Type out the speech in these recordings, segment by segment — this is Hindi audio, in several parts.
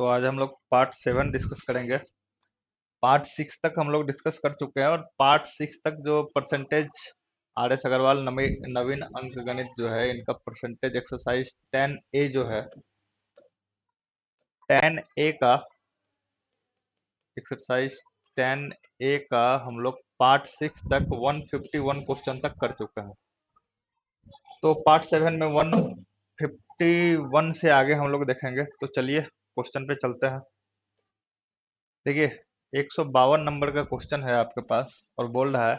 तो आज हम लोग पार्ट 7 डिस्कस करेंगे। पार्ट 6 तक हम लोग डिस्कस कर चुके हैं और पार्ट 6 तक जो परसेंटेज आर एस अग्रवाल नवीन अंक गणित जो है इनका परसेंटेज एक्सरसाइज 10A जो है 10A का एक्सरसाइज 10A का हम लोग पार्ट 6 तक 151 क्वेश्चन तक कर चुके हैं। तो पार्ट 7 में 151 से आगे हम लोग देखेंगे। तो चलिए क्वेश्चन पे चलते हैं। देखिए 152 नंबर का क्वेश्चन है आपके पास और बोल रहा है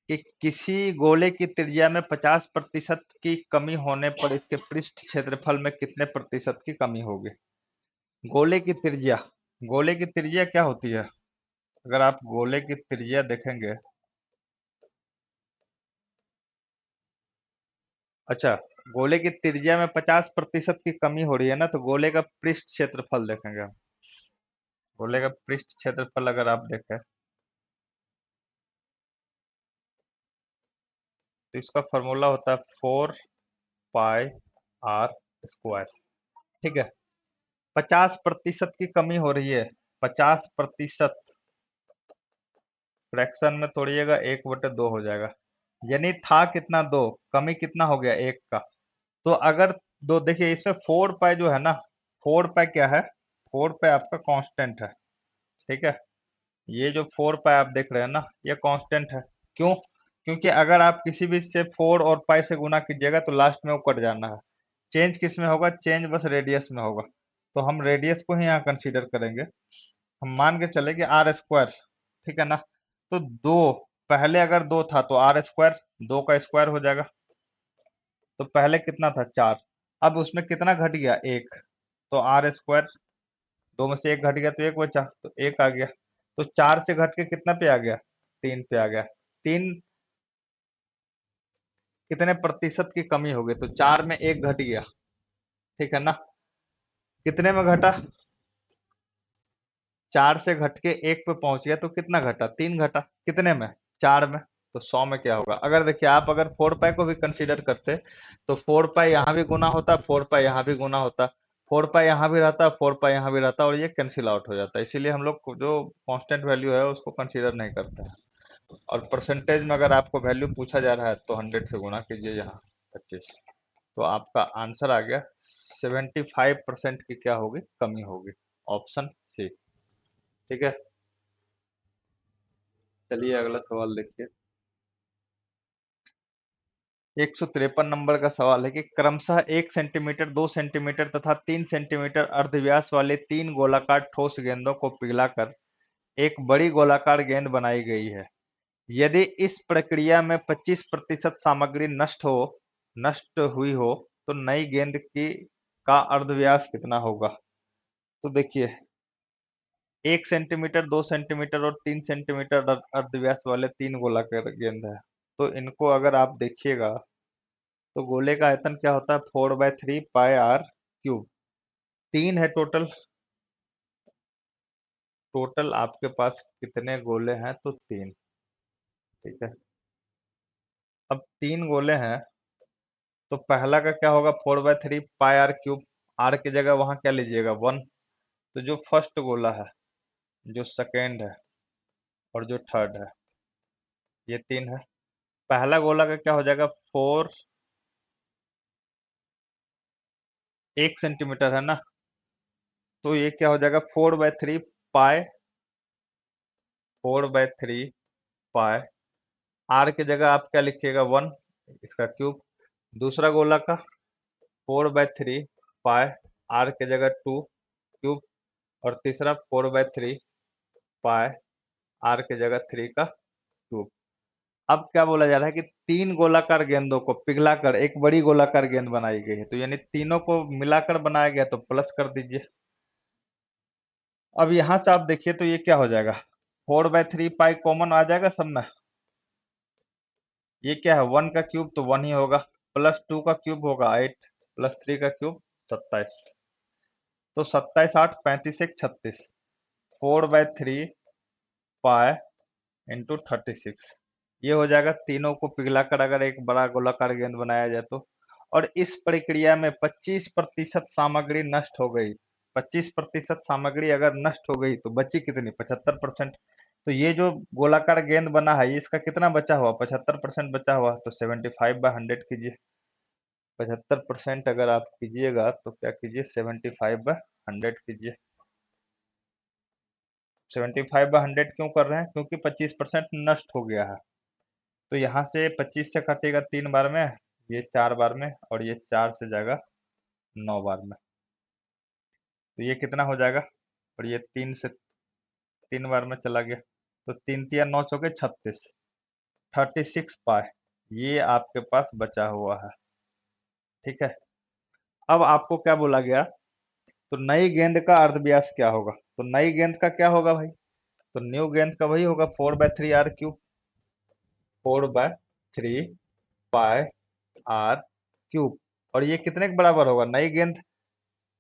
कि किसी गोले की त्रिज्या में 50% की कमी होने पर इसके पृष्ठ क्षेत्रफल में कितने प्रतिशत की कमी होगी। गोले की त्रिज्या, गोले की त्रिज्या क्या होती है? अगर आप गोले की त्रिज्या देखेंगे, अच्छा, गोले की त्रिज्या में 50% की कमी हो रही है ना, तो गोले का पृष्ठ क्षेत्रफल देखेंगे हम। गोले का पृष्ठ क्षेत्रफल अगर आप देखें तो इसका फॉर्मूला होता है 4πr²। ठीक है, 50% की कमी हो रही है। 50% फ्रैक्शन में तोड़िएगा 1/2 हो जाएगा, यानी था कितना, 2, कमी कितना हो गया, 1 का। तो अगर दो, देखिए इसमें 4π जो है ना, 4π क्या है, 4π आपका कांस्टेंट है। ठीक है, ये जो 4π आप देख रहे हैं ना, ये कांस्टेंट है। क्यों? क्योंकि अगर आप किसी भी से 4 और पाई से गुना कीजिएगा तो लास्ट में वो कट जाना है। चेंज किस में होगा? चेंज बस रेडियस में होगा। तो हम रेडियस को ही यहाँ कंसीडर करेंगे। हम मान के चले कि r², ठीक है ना। तो 2, पहले अगर 2 था तो r², 2 का स्क्वायर हो जाएगा। तो पहले कितना था? 4। अब उसमें कितना घट गया? 1। तो r², 2 में से 1 घट गया तो 1 बचा, तो 1 आ गया। तो 4 से घट के कितना पे आ गया? 3 पे आ गया। 3 कितने प्रतिशत की कमी हो गई? तो 4 में 1 घट गया, ठीक है ना। कितने में घटा? 4 से घट के 1 पे पहुंच गया तो कितना घटा? 3 घटा। कितने में? 4 में। तो 100 में क्या होगा? अगर देखिए आप अगर 4π को भी कंसीडर करते तो 4π यहाँ भी गुना होता, 4π यहाँ भी गुना होता, 4π यहाँ भी रहता, 4π यहाँ भी रहता और ये कैंसिल आउट हो जाता। इसीलिए हम लोग जो कांस्टेंट वैल्यू है उसको कंसीडर नहीं करते हैं। और परसेंटेज में अगर आपको वैल्यू पूछा जा रहा है तो 100 से गुना कीजिए, यहाँ 25। तो आपका आंसर आ गया 75% की क्या होगी? कमी होगी। Option C. ठीक है, चलिए अगला सवाल देखिए। 153 नंबर का सवाल है कि क्रमशः 1 सेंटीमीटर, 2 सेंटीमीटर तथा 3 सेंटीमीटर अर्धव्यास वाले 3 गोलाकार ठोस गेंदों को पिघलाकर एक बड़ी गोलाकार गेंद बनाई गई है। यदि इस प्रक्रिया में 25% सामग्री नष्ट हुई हो तो नई गेंद की का अर्धव्यास कितना होगा? तो देखिए 1 सेंटीमीटर, 2 सेंटीमीटर और 3 सेंटीमीटर अर्धव्यास वाले 3 गोलाकार गेंद है। तो इनको अगर आप देखिएगा तो गोले का आयतन क्या होता है? 4/3πr³। 3 है टोटल। टोटल आपके पास कितने गोले हैं? तो 3। ठीक है, अब 3 गोले हैं तो पहला का क्या होगा? 4/3πr³। आर की जगह वहां क्या लीजिएगा? 1। तो जो फर्स्ट गोला है, जो सेकेंड है और जो थर्ड है, ये 3 है। पहला गोला का क्या हो जाएगा? 4, 1 सेंटीमीटर है ना, तो ये क्या हो जाएगा? 4/3π, 4/3π। आर की जगह आप क्या लिखिएगा? 1, इसका क्यूब। दूसरा गोला का 4/3π, आर की जगह 2 क्यूब। और तीसरा 4/3π, आर की जगह 3 का क्यूब। अब क्या बोला जा रहा है कि 3 गोलाकार गेंदों को पिघलाकर एक बड़ी गोलाकार गेंद बनाई गई है। तो यानी तीनों को मिलाकर बनाया गया, तो प्लस कर दीजिए। अब यहां से आप देखिए तो ये क्या हो जाएगा? 4/3π कॉमन आ जाएगा सब में। ये क्या है? 1 का क्यूब तो 1 ही होगा, प्लस 2 का क्यूब होगा 8, प्लस 3 का क्यूब 27। तो 27, 8, 35, 1, 36। 4/3π इंटू 36, ये हो जाएगा। तीनों को पिघलाकर अगर एक बड़ा गोलाकार गेंद बनाया जाए तो। और इस प्रक्रिया में 25% सामग्री नष्ट हो गई। 25% सामग्री अगर नष्ट हो गई तो बची कितनी? 75%। तो ये जो गोलाकार गेंद बना है, ये इसका कितना बचा हुआ? 75% बचा हुआ। तो 75/100 कीजिए। 75% अगर आप कीजिएगा तो क्या कीजिए, 75/100 कीजिए। 75/100 क्यों कर रहे हैं? क्योंकि 25% नष्ट हो गया है। तो यहाँ से 25 से कटेगा 3 बार में, ये 4 बार में, और ये 4 से जाएगा 9 बार में। तो ये कितना हो जाएगा? और ये 3 से 3 बार में चला गया, तो 3 तिया 9 चौके 36, 36 पाए ये आपके पास बचा हुआ है। ठीक है। अब आपको क्या बोला गया? तो नई गेंद का अर्धव्यास क्या होगा? तो नई गेंद का क्या होगा भाई? तो न्यू गेंद का वही होगा 4/3r³। 4/3 पाई r³। और ये कितने के बराबर होगा नई गेंद?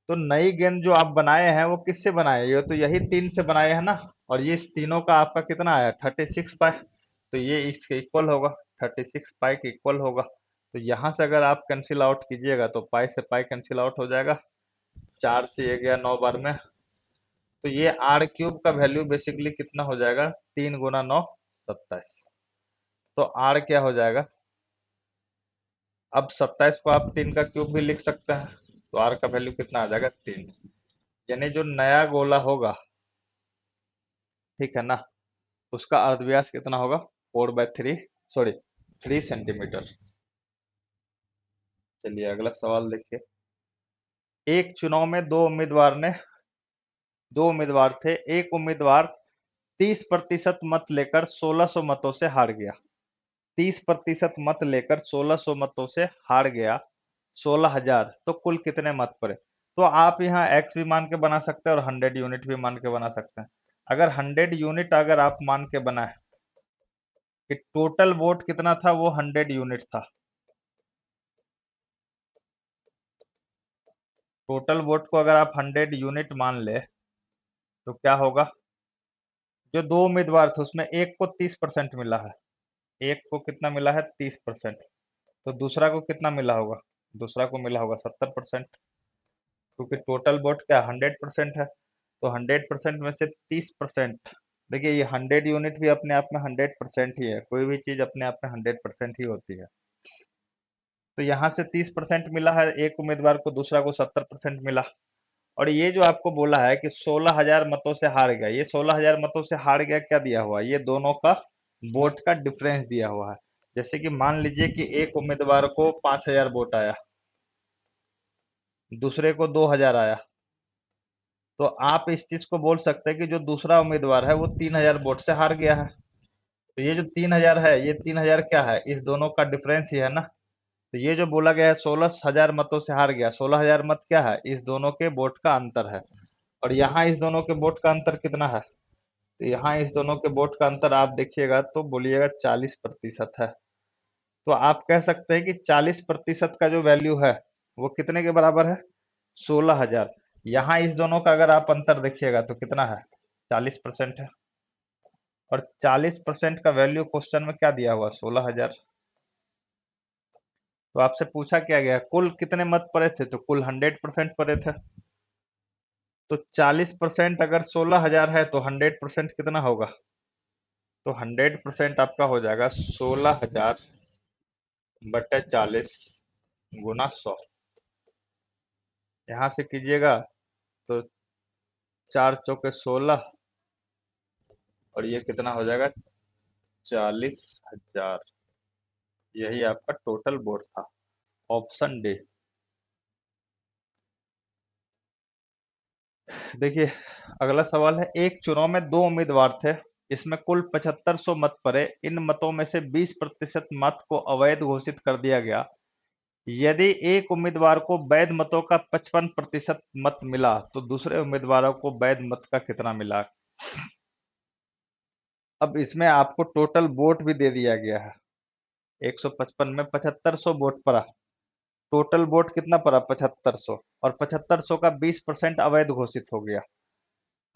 तो नई गेंद जो आप बनाए हैं वो किससे बनाए? ये तो यही 3 से बनाए हैं ना। और ये इस तीनों का आपका कितना आया? 36 पाई। तो ये इसके इक्वल होगा, 36 पाई के इक्वल होगा। तो यहाँ से अगर आप कैंसिल आउट कीजिएगा तो पाई से पाई कैंसिल आउट हो जाएगा, 4 से ये गया 9 बार में। तो ये r³ का वैल्यू बेसिकली कितना हो जाएगा? 3 गुना 9 27। तो r क्या हो जाएगा? अब 27 को आप 3 का क्यूब भी लिख सकते हैं। तो r का वैल्यू कितना आ जाएगा? 3। यानी जो नया गोला होगा, ठीक है ना, उसका अर्धव्यास कितना होगा? 4/3, सॉरी 3 सेंटीमीटर। चलिए अगला सवाल देखिए। एक चुनाव में दो उम्मीदवार थे। एक उम्मीदवार 30% मत लेकर 1600 मतों से हार गया। 30% मत लेकर 1600 मतों से हार गया। 16,000, तो कुल कितने मत पड़े? तो आप यहाँ एक्स भी मान के बना सकते हैं और 100 यूनिट भी मान के बना सकते हैं। अगर 100 यूनिट अगर आप मान के बनाए कि टोटल वोट कितना था, वो 100 यूनिट था। टोटल वोट को अगर आप 100 यूनिट मान ले तो क्या होगा? जो दो उम्मीदवार थे उसमें एक को 30% मिला है। एक को कितना मिला है? 30%। तो दूसरा को कितना मिला होगा? दूसरा को मिला होगा 70%। क्योंकि टोटल वोट क्या 100% है। तो 100% में से 30%, देखिए ये 100 यूनिट भी अपने आप में 100% ही है। कोई भी चीज अपने आप में 100% ही होती है। तो यहाँ से 30% मिला है एक उम्मीदवार को, दूसरा को 70% मिला। और ये जो आपको बोला है कि 16,000 मतों से हार गया, ये 16,000 मतों से हार गया क्या दिया हुआ है? ये दोनों का वोट का डिफरेंस दिया हुआ है। जैसे कि मान लीजिए कि एक उम्मीदवार को 5,000 वोट आया, दूसरे को 2,000 आया। तो आप इस चीज को बोल सकते हैं कि जो दूसरा उम्मीदवार है वो 3,000 वोट से हार गया है। तो ये जो 3,000 है, ये 3,000 क्या है? इस दोनों का डिफरेंस ही है ना। तो ये जो बोला गया है 16,000 मतों से हार गया, 16,000 मत क्या है? इस दोनों के वोट का अंतर है। और यहाँ इस दोनों के वोट का अंतर कितना है? तो यहाँ इस दोनों के वोट का अंतर आप देखिएगा तो बोलिएगा 40% है। तो आप कह सकते हैं कि 40% का जो वैल्यू है वो कितने के बराबर है? 16,000। यहाँ इस दोनों का अगर आप अंतर देखिएगा तो कितना है? 40% है। और 40% का वैल्यू क्वेश्चन में क्या दिया हुआ? 16,000। तो आपसे पूछा क्या गया? कुल कितने मत पड़े थे? तो कुल 100% पड़े थे। तो 40% अगर 16,000 है तो 100% कितना होगा? तो 100% आपका हो जाएगा 16,000/40 गुना 100। यहाँ से कीजिएगा तो 4 चौके 16, और ये कितना हो जाएगा? 40,000। यही आपका टोटल वोट था। Option D. देखिए अगला सवाल है। एक चुनाव में दो उम्मीदवार थे, इसमें कुल 7500 मत पड़े। इन मतों में से 20% मत को अवैध घोषित कर दिया गया। यदि एक उम्मीदवार को वैध मतों का 55% मत मिला तो दूसरे उम्मीदवारों को वैध मत का कितना मिला? अब इसमें आपको टोटल वोट भी दे दिया गया है। 155 में 7500 वोट पड़ा। टोटल वोट कितना पड़ा? 7500। और 7500 का 20% अवैध घोषित हो गया।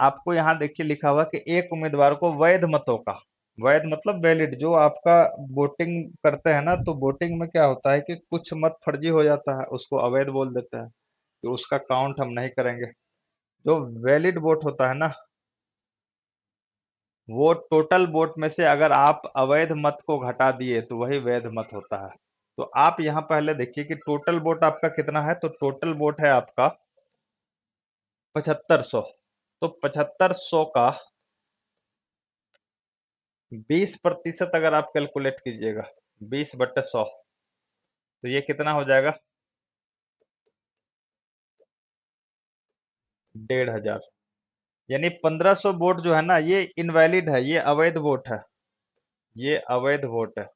आपको यहाँ देखिए लिखा हुआ कि एक उम्मीदवार को वैध मतों का, वैध मतलब वैलिड, जो आपका वोटिंग करते हैं ना, तो वोटिंग में क्या होता है कि कुछ मत फर्जी हो जाता है, उसको अवैध बोल देते हैं। तो उसका काउंट हम नहीं करेंगे। जो वैलिड वोट होता है ना, वो टोटल वोट में से अगर आप अवैध मत को घटा दिए तो वही वैध मत होता है। तो आप यहाँ पहले देखिए कि टोटल वोट आपका कितना है, तो टोटल वोट है आपका 7500। तो 7500 का 20% अगर आप कैलकुलेट कीजिएगा, 20/100, तो ये कितना हो जाएगा, 1500। यानी 1500 वोट जो है ना, ये इनवैलिड है, ये अवैध वोट है, ये अवैध वोट है।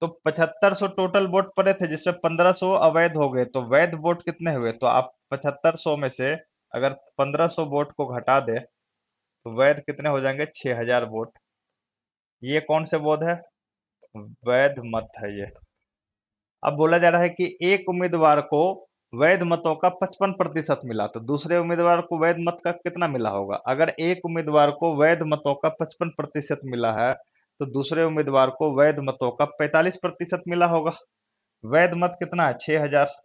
तो 7500 टोटल वोट पड़े थे, जिसमें 1500 अवैध हो गए, तो वैध वोट कितने हुए, तो आप 7500 में से अगर 1500 वोट को घटा दे तो वैध कितने हो जाएंगे, 6000 वोट। ये कौन से वोट है, वैध मत है ये। अब बोला जा रहा है कि एक उम्मीदवार को वैध मतों का 55% मिला, तो दूसरे उम्मीदवार को वैध मत का कितना मिला होगा। अगर एक उम्मीदवार को वैध मतों का 55% मिला है, तो दूसरे उम्मीदवार को वैध मतों का 45% मिला होगा। वैध मत कितना है, 6000।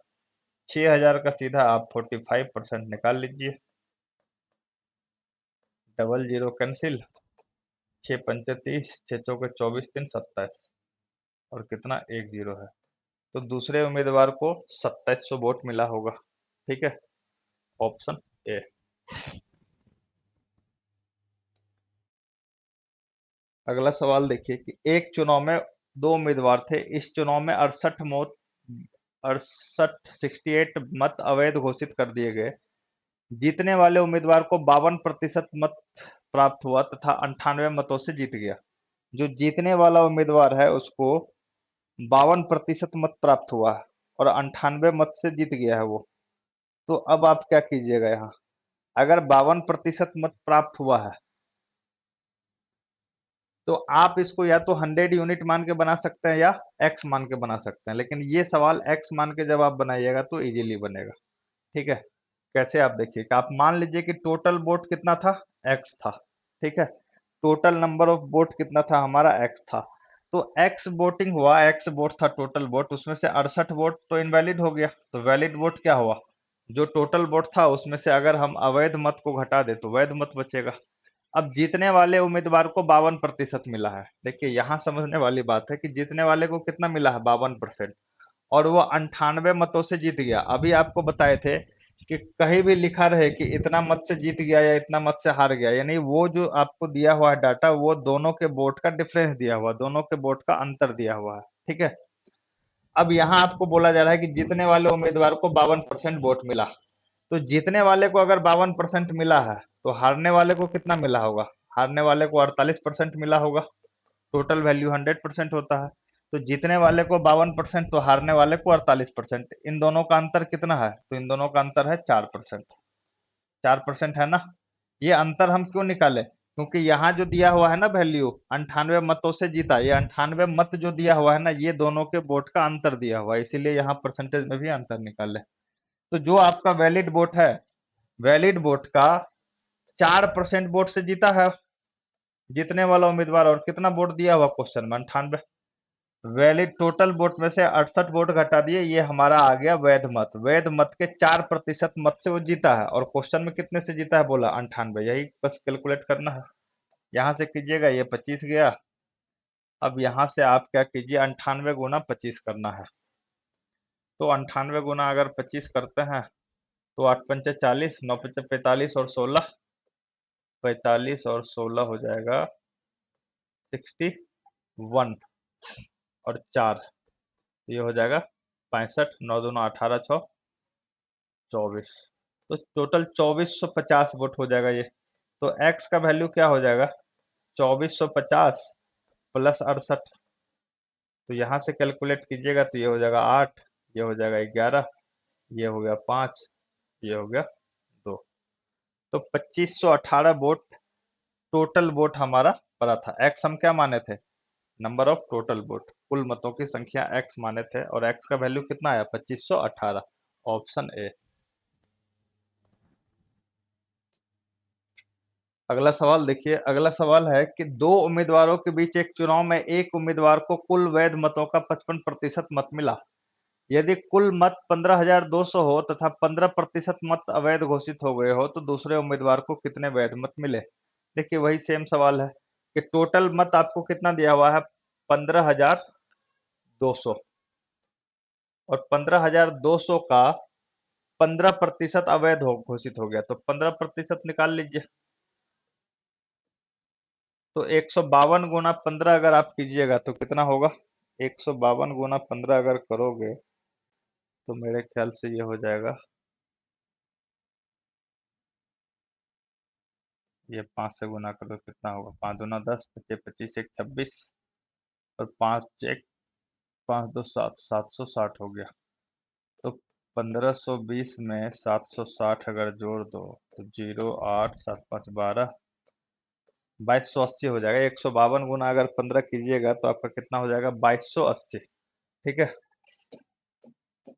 6000 का सीधा आप 45% निकाल लीजिए। डबल जीरो कैंसिल, 6 पंचे 30, 6 चौके 24, 3 27, और कितना, 10 है। तो दूसरे उम्मीदवार को 2700 वोट मिला होगा। ठीक है, ऑप्शन ए। अगला सवाल देखिए कि एक चुनाव में दो उम्मीदवार थे, इस चुनाव में 68 मत अवैध घोषित कर दिए गए। जीतने वाले उम्मीदवार को 52% मत प्राप्त हुआ तथा 98 मतों से जीत गया। जो जीतने वाला उम्मीदवार है उसको 52% मत प्राप्त हुआ है और 98 मत से जीत गया है वो। तो अब आप क्या कीजिएगा यहाँ, अगर 52% मत प्राप्त हुआ है तो आप इसको या तो 100 यूनिट मान के बना सकते हैं या एक्स मान के बना सकते हैं, लेकिन ये सवाल एक्स मान के जब आप बनाइएगा तो इजीली बनेगा। ठीक है, कैसे, आप देखिए कि आप मान लीजिए कि टोटल वोट कितना था, एक्स था। ठीक है, टोटल नंबर ऑफ वोट कितना था हमारा, एक्स था। तो एक्स वोटिंग हुआ, एक्स वोट था टोटल वोट, उसमें से 68 वोट तो इनवैलिड हो गया, तो वैलिड वोट क्या हुआ, जो टोटल वोट था उसमें से अगर हम अवैध मत को घटा दे तो वैध मत बचेगा। अब जीतने वाले उम्मीदवार को 52% मिला है। देखिए यहाँ समझने वाली बात है कि जीतने वाले को कितना मिला है, 52%, और वो 98 मतों से जीत गया। अभी आपको बताए थे कि कहीं भी लिखा रहे कि इतना मत से जीत गया या इतना मत से हार गया, यानी वो जो आपको दिया हुआ है डाटा, वो दोनों के वोट का डिफरेंस दिया हुआ, दोनों के वोट का अंतर दिया हुआ है। ठीक है, अब यहाँ आपको बोला जा रहा है कि जीतने वाले उम्मीदवार को 52% वोट मिला। तो जीतने वाले को अगर 52% मिला है तो हारने वाले को कितना मिला होगा, हारने वाले को 48% मिला होगा। टोटल वैल्यू 100% होता है, तो जीतने वाले को 52%, तो हारने वाले को 48%। इन दोनों का अंतर कितना है, तो इन दोनों का अंतर है 4%। 4% है ना। ये अंतर हम क्यों निकाले, क्योंकि यहाँ जो दिया हुआ है ना वैल्यू, 98 मतों से जीता, ये 98 मत जो दिया हुआ है ना, ये दोनों के वोट का अंतर दिया हुआ है, इसीलिए यहाँ परसेंटेज में भी अंतर निकाले। तो जो आपका वैलिड वोट है, वैलिड वोट का 4% वोट से जीता है जीतने वाला उम्मीदवार, और कितना वोट दिया हुआ क्वेश्चन में, 98। वैलिड टोटल वोट में से 68 वोट घटा दिए, ये हमारा आ गया वैध मत। वैध मत के 4% मत से वो जीता है, और क्वेश्चन में कितने से जीता है बोला, 98। यही बस कैलकुलेट करना है, यहाँ से कीजिएगा, ये 25 गया। अब यहाँ से आप क्या कीजिए, 98 गुना 25 करना है। तो 98 गुना अगर 25 करते हैं तो 8 पंचे 40, 9 पंचे 45, और 16, 45 और 16 हो जाएगा 61, और 4, ये हो जाएगा 65, 9 दूना 18, 6 24। तो टोटल 2450 वोट हो जाएगा ये। तो एक्स का वैल्यू क्या हो जाएगा, 2450 प्लस 68। तो यहाँ से कैलकुलेट कीजिएगा तो ये हो जाएगा 8, ये हो जाएगा 11, ये हो गया 5, ये हो गया 2। तो 2518 वोट टोटल वोट हमारा पड़ा था। एक्स हम क्या माने थे, नंबर ऑफ टोटल वोट, कुल मतों की संख्या एक्स माने थे, और एक्स का वैल्यू कितना आया, 2518, ऑप्शन ए। अगला सवाल देखिए, अगला सवाल है कि दो उम्मीदवारों के बीच एक चुनाव में एक उम्मीदवार को कुल वैध मतों का 55% मत मिला। यदि कुल मत 15,200 हो तथा 15% मत अवैध घोषित हो गए हो तो दूसरे उम्मीदवार को कितने वैध मत मिले। देखिए वही सेम सवाल है कि टोटल मत आपको कितना दिया हुआ है, 15,200, और 15,200 का 15% अवैध हो घोषित हो गया, तो 15% निकाल लीजिए। तो 152 गुना 15 अगर आप कीजिएगा तो कितना होगा, 152 गुना 15 अगर करोगे तो मेरे ख्याल से ये हो जाएगा, ये 5 से गुना करो कितना होगा, 5 दूना 10, 25 25 एक 26, और 5 एक 5 दो 7, 760 हो गया। तो 1520 में 760 अगर जोड़ दो तो 0, 8, 7, 5, 12, 2280 हो जाएगा। 152 गुना अगर 15 कीजिएगा तो आपका कितना हो जाएगा, 2280। ठीक है,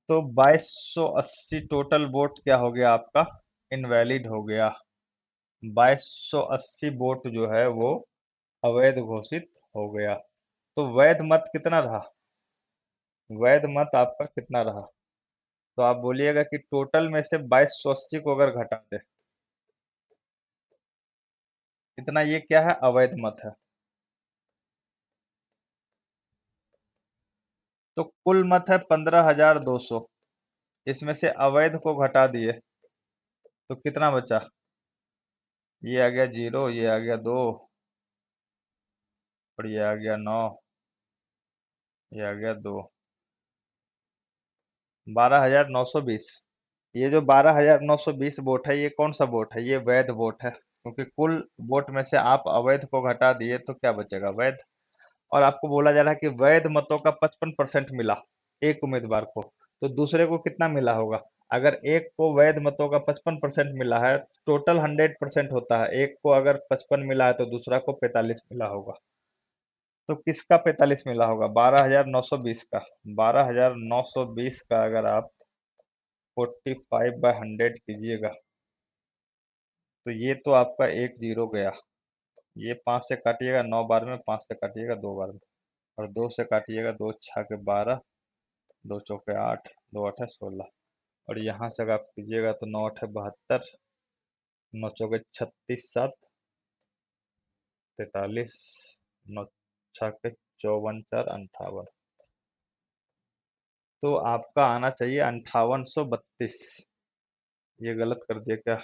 तो 2280 टोटल वोट क्या हो गया आपका, इनवैलिड हो गया। 2280 वोट जो है वो अवैध घोषित हो गया। तो वैध मत कितना रहा, वैध मत आपका कितना रहा, तो आप बोलिएगा कि टोटल में से 2280 को अगर घटा दे, इतना ये क्या है, अवैध मत है। तो कुल मत है 15,200, इसमें से अवैध को घटा दिए तो कितना बचा, ये आ गया 0, ये आ गया 2, और ये आ गया 9, ये आ गया 2, 12,920। ये जो 12,920 वोट है ये कौन सा वोट है, ये वैध वोट है, क्योंकि कुल वोट में से आप अवैध को घटा दिए तो क्या बचेगा, वैध। और आपको बोला जा रहा है कि वैध मतों का 55% मिला एक उम्मीदवार को, तो दूसरे को कितना मिला होगा। अगर एक को वैध मतों का 55% मिला है, टोटल 100% होता है, एक को अगर 55 मिला है तो दूसरा को 45 मिला होगा। तो किसका 45 मिला होगा, 12,920 का। 12,920 का अगर आप 45/100 कीजिएगा तो ये तो आपका एक जीरो गया, ये 5 से काटिएगा 9 बार में, 5 से काटिएगा 2 बार में, और 2 से काटिएगा, 2 छः के 12, 2 चौके 8, 2 आठे 16, और यहाँ से अगर आप कीजिएगा तो 9 अठे 72, 9 चौके 36, 7 43, 9 छः के 54, 4 58, तो आपका आना चाहिए 5832। ये गलत कर दिया क्या,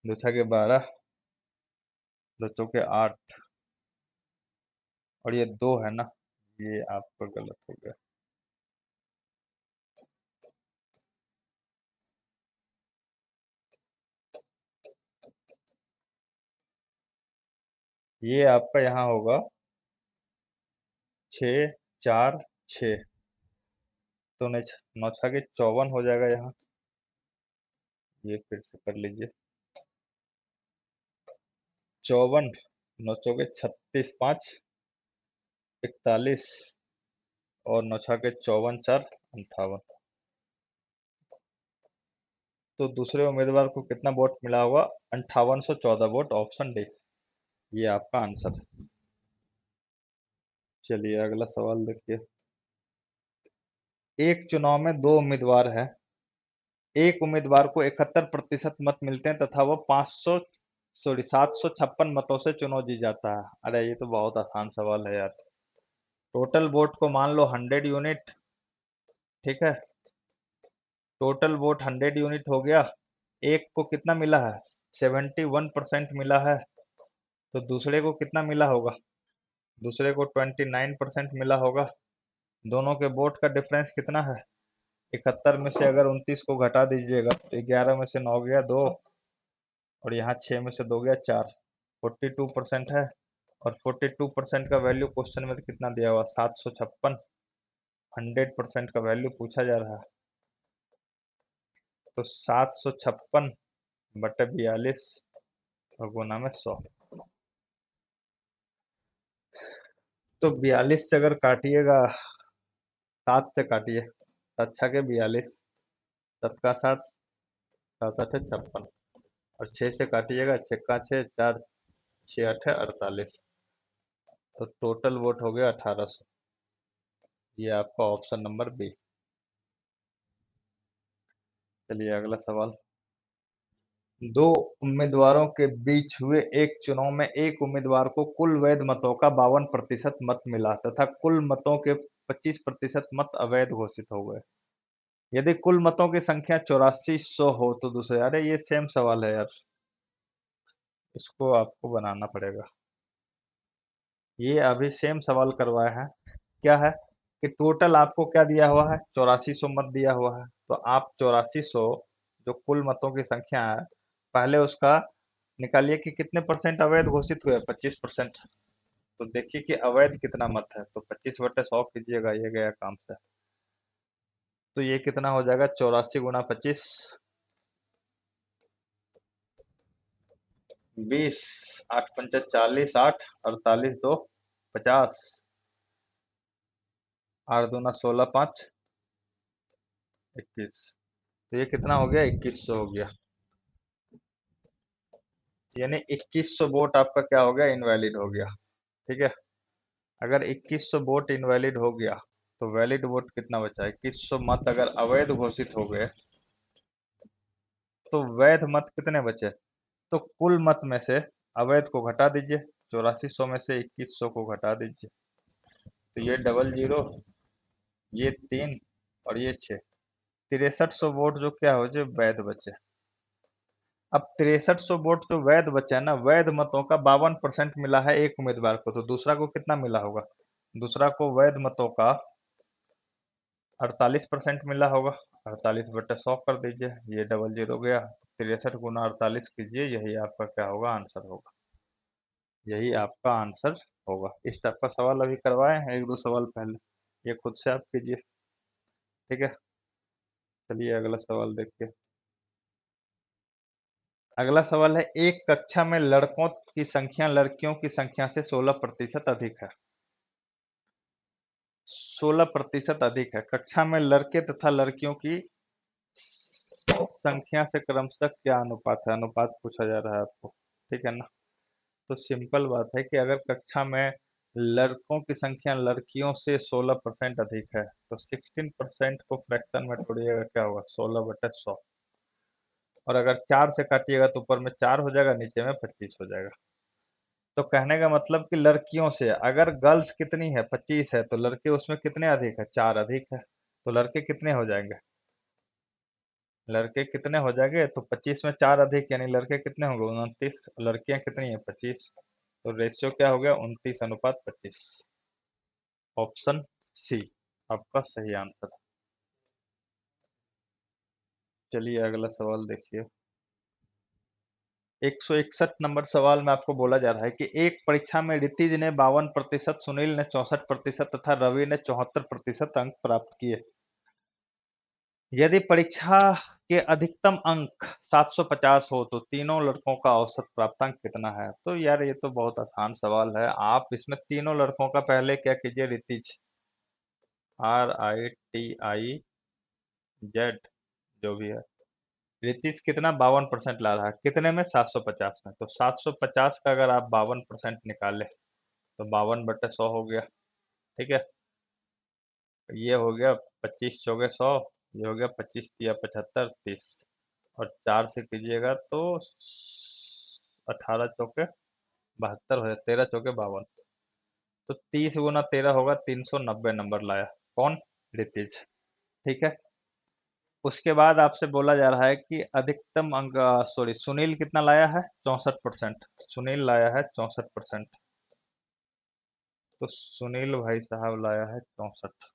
2 छः के 12, 2 चौके 8, और ये 2 है ना, ये आपका गलत हो गया। ये आपका यहाँ होगा 6, 4, 6, तो 9 छः के 54 हो जाएगा यहाँ, ये फिर से कर लीजिए, 54, 9 चौके 36, 5, 41, और 9 छः के 54, 4 58। तो दूसरे उम्मीदवार को कितना वोट मिला होगा, 5814 वोट, ऑप्शन डी, ये आपका आंसर है। चलिए अगला सवाल देखिए। एक चुनाव में दो उम्मीदवार है, एक उम्मीदवार को 71% मत मिलते हैं तथा वो 756 मतों से चुनाव जीत जाता है। अरे ये तो बहुत आसान सवाल है यार। टोटल वोट को मान लो 100 यूनिट, ठीक है, टोटल वोट 100 यूनिट हो गया। एक को कितना मिला है, 71% मिला है, तो दूसरे को कितना मिला होगा, दूसरे को 29% मिला होगा। दोनों के वोट का डिफरेंस कितना है, 71 में से अगर 29 को घटा दीजिएगा तो 11 में से 9 गया 2, और यहाँ 6 में से 2 गया 4, 42% है। और 42% का वैल्यू क्वेश्चन में तो कितना दिया हुआ, 756। 100% का वैल्यू पूछा जा रहा है, तो 756/42 और गुना में 100। तो 42 से अगर काटिएगा, 7 से काटिए, अच्छा के 42, 7 का 7, 7 8 56, और 6 से काटिएगा, 6 का 6, 4 6 8 48, तो टोटल वोट हो गया 1800। ये आपका ऑप्शन नंबर बी। चलिए अगला सवाल। दो उम्मीदवारों के बीच हुए एक चुनाव में एक उम्मीदवार को कुल वैध मतों का 52% मत मिला तथा कुल मतों के 25% मत अवैध घोषित हो गए। यदि कुल मतों की संख्या 8400 हो तो दूसरे, अरे ये सेम सवाल है यार, इसको आपको बनाना पड़ेगा। ये अभी सेम सवाल करवाया है। क्या है कि टोटल आपको क्या दिया हुआ है, 8400 मत दिया हुआ है। तो आप 8400 जो कुल मतों की संख्या है, पहले उसका निकालिए कि कितने परसेंट अवैध घोषित हुए, 25%। तो देखिए कि अवैध कितना मत है, तो 25/100 कीजिएगा, ये गया काम से। तो ये कितना हो जाएगा, 84 गुना 25, 20, 8 पंचा 40, 8, 48 2 50, 8 दूना 16, 5 21। तो ये कितना हो गया, 2100 हो गया। यानी 2100 वोट आपका क्या हो गया, इनवैलिड हो गया। ठीक है। अगर 2100 वोट इनवैलिड हो गया तो वैलिड वोट कितना बचा, 2100 मत अगर अवैध घोषित हो गए तो वैध मत कितने बचे। तो कुल मत में से अवैध को घटा दीजिए, 8400 में से 2100 को घटा दीजिए, तो ये 00, ये 3 और ये 6, 6300 वोट जो क्या हो, जो वैध बचे। अब 6300 वोट जो वैध बचे हैं ना, वैध मतों का 52% मिला है एक उम्मीदवार को, तो दूसरा को कितना मिला होगा, दूसरा को वैध मतों का 48% मिला होगा। 48/100 कर दीजिए, ये 00 गया। 63 गुना 48 कीजिए, यही आपका क्या होगा, आंसर होगा। यही आपका आंसर होगा। इस टाइप का सवाल अभी करवाए हैं एक दो सवाल पहले, ये खुद से आप कीजिए। ठीक है। चलिए अगला सवाल देखिए। अगला सवाल है, एक कक्षा में लड़कों की संख्या लड़कियों की संख्या से 16% अधिक है। 16% अधिक है। कक्षा में लड़के तथा लड़कियों की संख्या से क्रमशः क्या अनुपात है, अनुपात पूछा जा रहा है आपको। ठीक है ना। तो सिंपल बात है कि अगर कक्षा में लड़कों की संख्या लड़कियों से 16% अधिक है तो 16% को फ्रैक्शन में तोड़िएगा, क्या होगा, 16/100। और अगर 4 से काटिएगा तो ऊपर में 4 हो जाएगा, नीचे में 25 हो जाएगा। तो कहने का मतलब कि लड़कियों से अगर गर्ल्स कितनी है, 25 है, तो लड़के उसमें कितने अधिक है, 4 अधिक है। तो लड़के कितने हो जाएंगे, लड़के कितने हो जाएंगे, तो 25 में 4 अधिक यानी लड़के कितने होंगे, 29। लड़कियां कितनी है, 25। तो रेशियो क्या हो गया, 29:25। ऑप्शन सी आपका सही आंसर है। चलिए अगला सवाल देखिए। 161 नंबर सवाल में आपको बोला जा रहा है कि एक परीक्षा में ऋतिज ने 52%, सुनील ने 64% तथा रवि ने 74% अंक प्राप्त किए। यदि परीक्षा के अधिकतम अंक 750 हो तो तीनों लड़कों का औसत प्राप्तांक कितना है। तो यार ये तो बहुत आसान सवाल है। आप इसमें तीनों लड़कों का पहले क्या कीजिए, ऋतिज, RITIZ, जो भी है, ऋतिज कितना 52% ला रहा है, कितने में, 750 में। तो 750 का अगर आप 52% निकाले तो 52/100 हो गया। ठीक है। ये हो गया 25 चौके 100, ये हो गया 25 तिया 75, 30, और 4 से कीजिएगा तो 18 चौके 72 हो, 13 चौके 52। तो 30 गुना 13 होगा, 390 नंबर लाया। कौन, ऋतिज। ठीक है। उसके बाद आपसे बोला जा रहा है कि अधिकतम अंक, सॉरी, सुनील कितना लाया है, 64%। सुनील लाया है 64%। तो सुनील भाई साहब लाया है 64।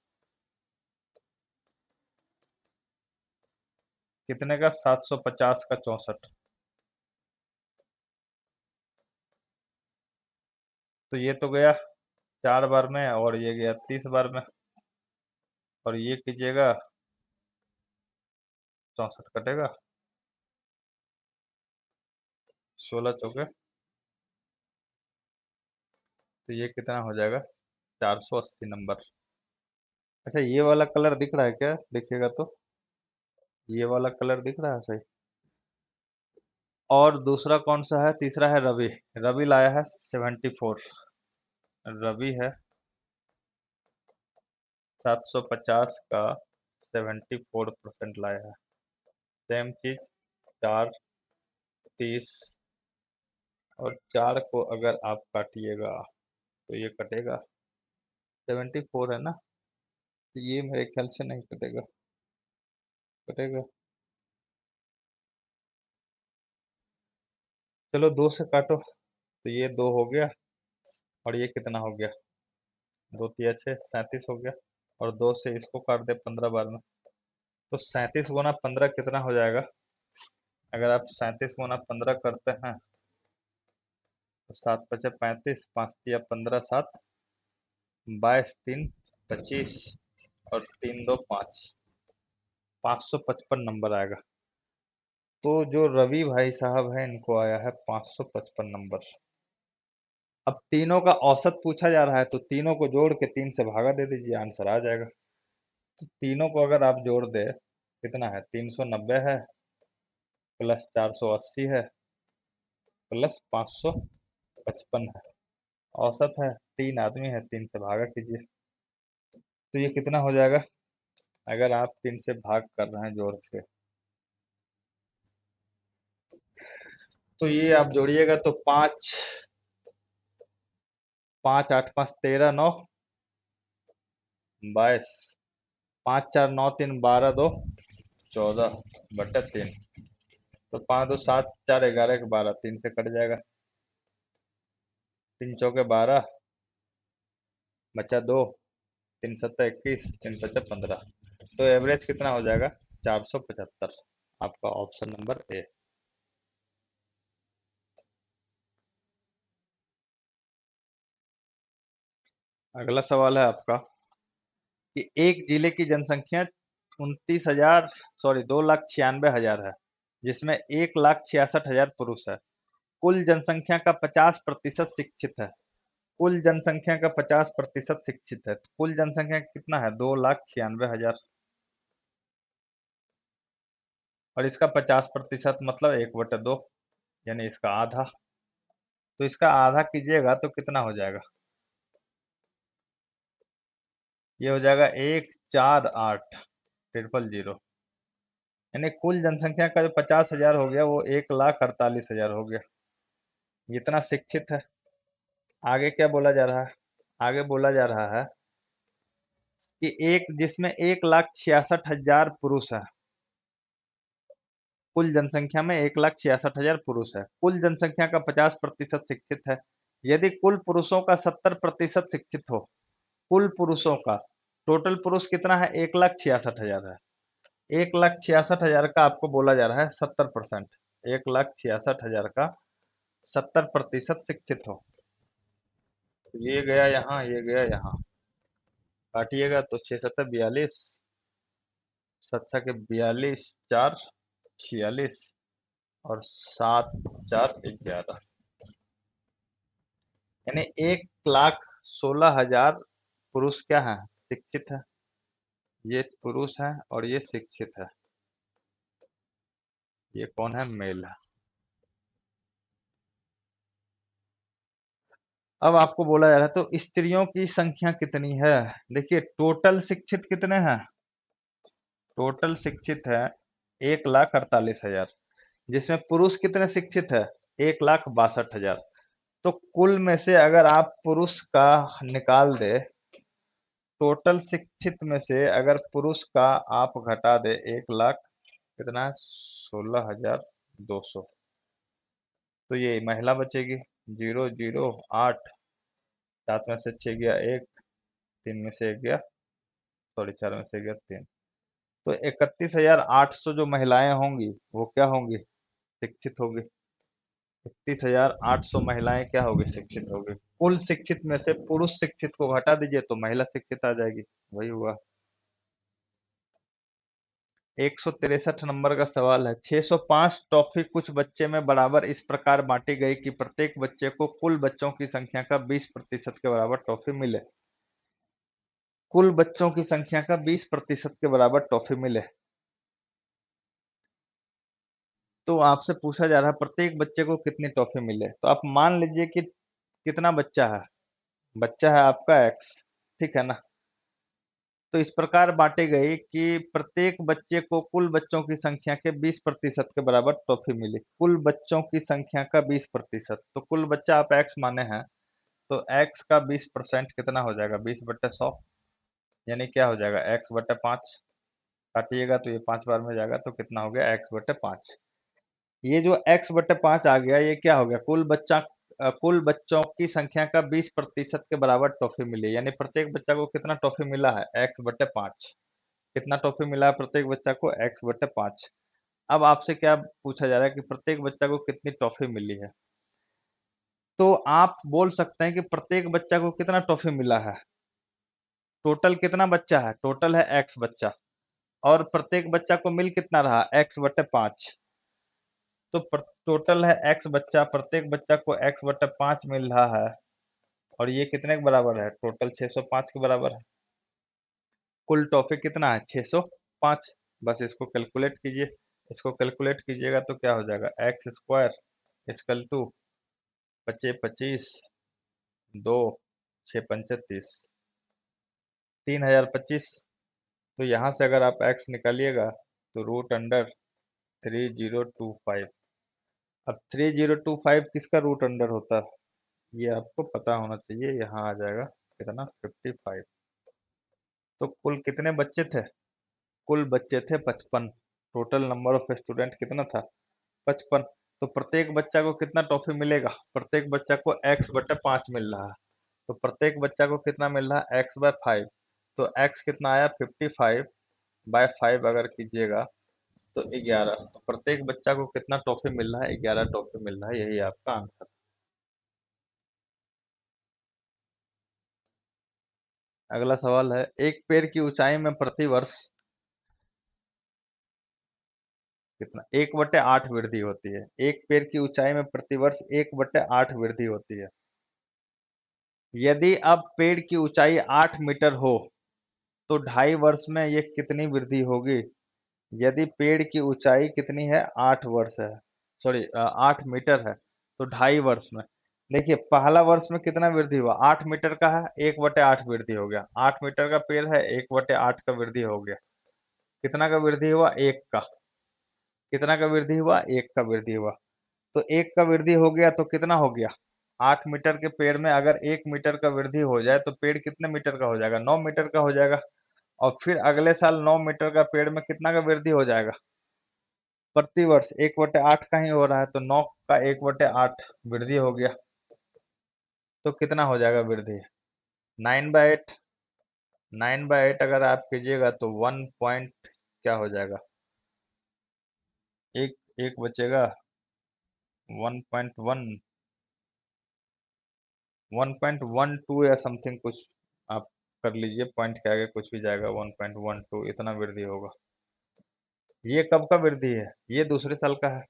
कितने का, 750 का 64। तो ये तो गया 4 बार में और ये गया 30 बार में, और ये कीजिएगा 64 कटेगा, 16 चौके, तो ये कितना हो जाएगा, 480 नंबर। अच्छा ये वाला कलर दिख रहा है क्या, देखिएगा तो, ये वाला कलर दिख रहा है सही। और दूसरा कौन सा है, तीसरा है रवि। रवि लाया है 74। रवि है 750 का 74% लाया है। सेम चीज 4, 30 और 4 को अगर आप काटिएगा तो ये कटेगा, 74 है ना, तो ये मेरे ख्याल से नहीं कटेगा। कटेगा, चलो 2 से काटो, तो ये 2 हो गया और ये कितना हो गया, 2 तिया 6, 37 हो गया। और 2 से इसको काट दे 15 बार में, तो 37 गुना 15 कितना हो जाएगा। अगर आप 37 गुना 15 करते हैं तो 7 पचे 35, 5 तिया 15, 7, 22, 3, 25 और 3 2 5, 555 नंबर आएगा। तो जो रवि भाई साहब हैं इनको आया है 555 नंबर। अब तीनों का औसत पूछा जा रहा है, तो तीनों को जोड़ के 3 से भागा दे दीजिए, आंसर आ जाएगा। तो तीनों को अगर आप जोड़ दे, कितना है, 390 है प्लस 480 है प्लस 555 है, औसत है। 3 आदमी है, 3 से भागा कीजिए, तो ये कितना हो जाएगा। अगर आप 3 से भाग कर रहे हैं जोड़ के, तो ये आप जोड़िएगा तो 5, 5 8 5 13 9 22, 5 4 9 3 12 2 14 बटे 3, तो 5 2 7 4 11 के 12, 3 से कट जाएगा, 3 चौके 12 बचा 2, 3 सत्ता 21, 3 पचा 15, तो एवरेज कितना हो जाएगा, 475। आपका ऑप्शन नंबर ए। अगला सवाल है आपका कि एक जिले की जनसंख्या 29,000, सॉरी 2,96,000 है, जिसमें 1,66,000 पुरुष है। कुल जनसंख्या का 50% शिक्षित है। कुल जनसंख्या का 50% शिक्षित है, तो कुल जनसंख्या कितना है, 2,96,000, और इसका 50% मतलब 1/2, यानी इसका आधा। तो इसका आधा कीजिएगा तो कितना हो जाएगा, ये हो जाएगा 148 ट्रिपल जीरो, यानी कुल जनसंख्या का जो 50,000 हो गया वो 1,48,000 हो गया। इतना शिक्षित है। आगे क्या बोला जा रहा है, आगे बोला जा रहा है कि एक जिसमें 1,66,000 पुरुष है, कुल जनसंख्या में 1,66,000 पुरुष है, कुल जनसंख्या का 50% शिक्षित है। यदि कुल पुरुषों का 70% शिक्षित हो, कुल पुरुषों का, टोटल पुरुष कितना है, 1,66,000 है, 1,66,000 का आपको बोला जा रहा है 70%, 1,66,000 का 70% शिक्षित हो। तो ये गया यहाँ, ये गया यहाँ, काटिएगा तो 6 7 42, 7 के 42, 4 46 और 7 4 11, यानी 1,16,000 पुरुष क्या है, शिक्षित है। ये पुरुष है और ये शिक्षित है, ये कौन है, मेल है। अब आपको बोला जा रहा है तो स्त्रियों की संख्या कितनी है। देखिए टोटल शिक्षित कितने हैं, टोटल शिक्षित है 1,48,000, जिसमें पुरुष कितने शिक्षित है, 1,62,000। तो कुल में से अगर आप पुरुष का निकाल दे, टोटल शिक्षित में से अगर पुरुष का आप घटा दे 1,00,000, कितना है, 16,200, तो ये महिला बचेगी। 0 0 8, 7 में से 6 गया 1, 3 में से 1 गया, सॉरी 4 में से गया 3, तो 31,800 जो महिलाएं होंगी वो क्या होंगी, शिक्षित होगी। 31,800 महिलाएं क्या होगी, शिक्षित होगी। कुल शिक्षित में से पुरुष शिक्षित को घटा दीजिए तो महिला शिक्षित आ जाएगी, वही हुआ। 163 नंबर का सवाल है, 605 टॉफी कुछ बच्चे में बराबर इस प्रकार बांटी गई कि प्रत्येक बच्चे को कुल बच्चों की संख्या का 20% के बराबर टॉफी मिले। कुल बच्चों की संख्या का 20% के बराबर टॉफी मिले, तो आपसे पूछा जा रहा है प्रत्येक बच्चे को कितनी टॉफी मिले। तो आप मान लीजिए कि कितना बच्चा है, बच्चा है आपका एक्स, ठीक है ना। तो इस प्रकार बांटी गई कि प्रत्येक बच्चे को कुल बच्चों की संख्या के 20% के बराबर टॉफी मिली। कुल बच्चों की संख्या का 20%, तो कुल बच्चा आप x माने हैं, तो x का 20% कितना हो जाएगा? 20/100, यानी क्या हो जाएगा? x/5। काटिएगा तो ये 5 बार में जाएगा, तो कितना हो गया? x/5। ये जो x/5 आ गया, ये क्या हो गया? कुल बच्चों की संख्या का 20% के बराबर टॉफी मिली, यानी प्रत्येक बच्चा को कितना टॉफी मिला है? x/5। कितना टॉफी मिला है प्रत्येक बच्चा को? x/5। अब आपसे क्या पूछा जा रहा है कि प्रत्येक बच्चा को कितनी टॉफी मिली है? तो आप बोल सकते हैं कि प्रत्येक बच्चा को कितना टॉफी मिला है? टोटल कितना बच्चा है? टोटल है x बच्चा, और प्रत्येक बच्चा को मिल कितना रहा? x/5। तो टोटल है x बच्चा, प्रत्येक बच्चा को x/5 मिल रहा है, और ये कितने के बराबर है? टोटल 605 के बराबर है। कुल टॉफी कितना है? 605। बस इसको कैलकुलेट कीजिए। इसको कैलकुलेट कीजिएगा तो क्या हो जाएगा? x² इक्वल टू 25 2 6 पंचे 30, 3025। तो यहाँ से अगर आप x निकालिएगा तो √3025। अब 3025 किसका रूट अंडर होता है? ये आपको पता होना चाहिए। यहाँ आ जाएगा कितना? 55। तो कुल कितने बच्चे थे? कुल बच्चे थे 55। टोटल नंबर ऑफ स्टूडेंट कितना था? 55। तो प्रत्येक बच्चा को कितना टॉफी मिलेगा? प्रत्येक बच्चा को x/5 मिल रहा है। तो प्रत्येक बच्चा को कितना मिल रहा है? x/5। तो x कितना आया? 55/5 अगर कीजिएगा तो 11। तो प्रत्येक बच्चा को कितना टॉफी मिल रहा है? 11 टॉफी मिल रहा है। यही आपका आंसर। अगला सवाल है, एक पेड़ की ऊंचाई में प्रतिवर्ष कितना? 1/8 वृद्धि होती है। एक पेड़ की ऊंचाई में प्रतिवर्ष 1/8 वृद्धि होती है। यदि अब पेड़ की ऊंचाई 8 मीटर हो तो 2.5 वर्ष में ये कितनी वृद्धि होगी? यदि पेड़ की ऊंचाई कितनी है? 8 वर्ष है, सॉरी 8 मीटर है, तो 2.5 वर्ष में। देखिए पहला वर्ष में कितना वृद्धि हुआ? 8 मीटर का है, 1/8 वृद्धि हो गया। 8 मीटर का पेड़ है, 1/8 का वृद्धि हो गया। कितना का वृद्धि हुआ? 1 का। कितना का वृद्धि हुआ? 1 का वृद्धि हुआ। तो 1 का वृद्धि हो गया तो कितना हो गया? 8 मीटर के पेड़ में अगर 1 मीटर का वृद्धि हो जाए तो पेड़ कितने मीटर का हो जाएगा? 9 मीटर का हो जाएगा। और फिर अगले साल 9 मीटर का पेड़ में कितना का वृद्धि हो जाएगा? प्रति वर्ष 1/8 का ही हो रहा है, तो 9 का 1/8 वृद्धि हो गया। तो कितना हो जाएगा वृद्धि? 9/8। 9/8 अगर आप कीजिएगा तो 1 पॉइंट क्या हो जाएगा? एक एक बचेगा, 1.1, 1.12 या समथिंग कुछ आप कर लीजिए। पॉइंट के आगे कुछ भी जाएगा, 1.12 इतना वृद्धि होगा। ये कब का वृद्धि है? ये दूसरे साल का है।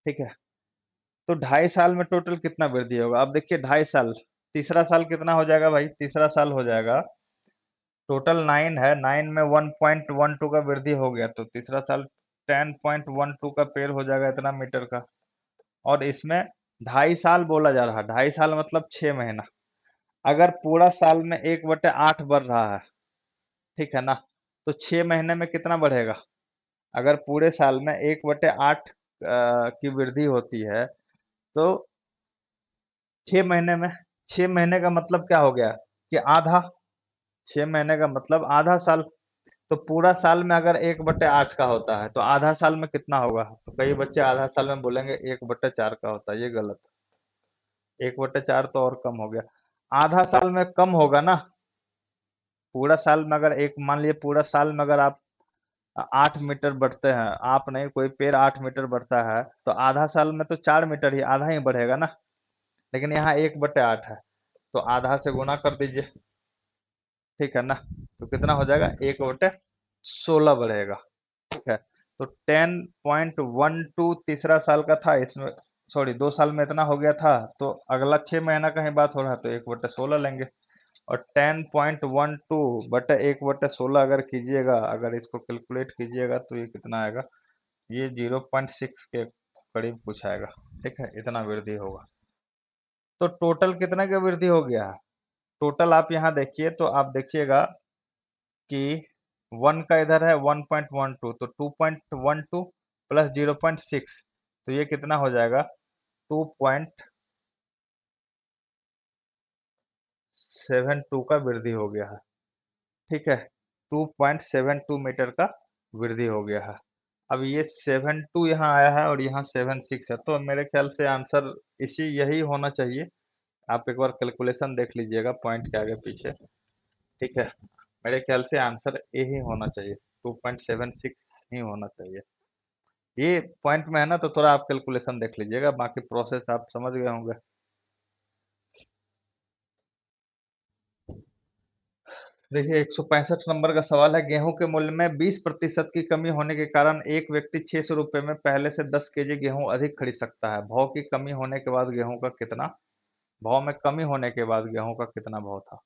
ठीक है। तो 2.5 साल में टोटल कितना वृद्धि होगा? अब देखिए 2.5 साल, तीसरा साल कितना हो जाएगा भाई? तीसरा साल हो जाएगा, टोटल 9 है, 9 में 1.12 का वृद्धि हो गया, तो तीसरा साल 10.12 का पेड़ हो जाएगा, इतना मीटर का। और इसमें 2.5 साल बोला जा रहा है। 2.5 साल मतलब 6 महीना। अगर पूरा साल में 1/8 बढ़ रहा है, ठीक है ना, तो 6 महीने में कितना बढ़ेगा? अगर पूरे साल में 1/8 की वृद्धि होती है, तो 6 महीने में, 6 महीने का मतलब क्या हो गया कि आधा। 6 महीने का मतलब आधा साल। तो पूरा साल में अगर 1/8 का होता है तो आधा साल में कितना होगा? तो कई बच्चे आधा साल में बोलेंगे 1/4 का होता है। ये गलत। 1/4 तो और कम हो गया। आधा साल में कम होगा ना। पूरा साल में अगर एक मान लीजिए पूरा साल में अगर आप 8 मीटर बढ़ते हैं, आप नहीं, कोई पेड़ 8 मीटर बढ़ता है, तो आधा साल में तो 4 मीटर ही, आधा ही बढ़ेगा ना। लेकिन यहाँ 1/8 है, तो आधा से गुना कर दीजिए। ठीक है ना, तो कितना हो जाएगा? 1/16 बढ़ेगा। ठीक है। तो 10.12 तीसरा साल का था, इसमें सॉरी 2 साल में इतना हो गया था, तो अगला 6 महीना का ही बात हो रहा है, तो 1/16 लेंगे। और 10.12/1/16 अगर कीजिएगा, अगर इसको कैलकुलेट कीजिएगा तो ये कितना आएगा? ये 0.6 के करीब कुछ आएगा। ठीक है, इतना वृद्धि होगा। तो टोटल कितना का वृद्धि हो गया है? टोटल आप यहाँ देखिए तो आप देखिएगा कि 1 का इधर है 1.12, तो 2.12 प्लस 0.6, तो ये कितना हो जाएगा 2.72 का वृद्धि हो गया है। ठीक है, 2.72 मीटर का वृद्धि हो गया है। अब ये 72 यहाँ आया है और यहाँ 76 है, तो मेरे ख्याल से आंसर इसी यही होना चाहिए। आप एक बार कैलकुलेशन देख लीजिएगा पॉइंट के आगे पीछे। ठीक है, मेरे ख्याल से आंसर ए ही होना चाहिए, 2.76 ही होना चाहिए। ये पॉइंट में है ना, तो थोड़ा आप कैलकुलेशन देख लीजिएगा, बाकी प्रोसेस आप समझ गए होंगे। देखिए 165 नंबर का सवाल है, गेहूं के मूल्य में 20% की कमी होने के कारण एक व्यक्ति 600 रुपये में पहले से 10 केजी गेहूं अधिक खरीद सकता है। भाव की कमी होने के बाद गेहूं का कितना भाव में कमी होने के बाद गेहूं का कितना भाव था?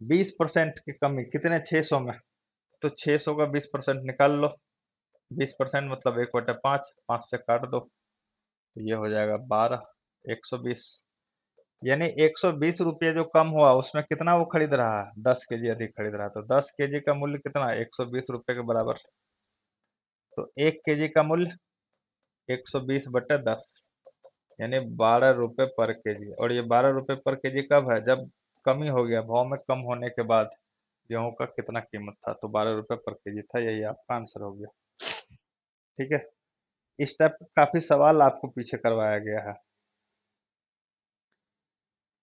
20% की कमी कितने, 600 में, तो 600 का 20% निकाल लो। 20% मतलब 1/5, 5 से काट दो, तो ये हो जाएगा 12, 120। यानी 120 रुपये जो कम हुआ उसमें कितना वो खरीद रहा है, 10 केजी अधिक खरीद रहा है, तो 10 केजी का मूल्य कितना है, 120 रुपये के बराबर। तो 1 केजी का मूल्य 120/10, यानी 12 रुपये पर केजी। और ये 12 रुपये पर केजी कब है, जब कमी हो गया, भाव में कम होने के बाद गेहूं का कितना कीमत था, तो 12 रुपये पर केजी था। यही आपका आंसर हो गया। ठीक है, इस टाइप काफी सवाल आपको पीछे करवाया गया है।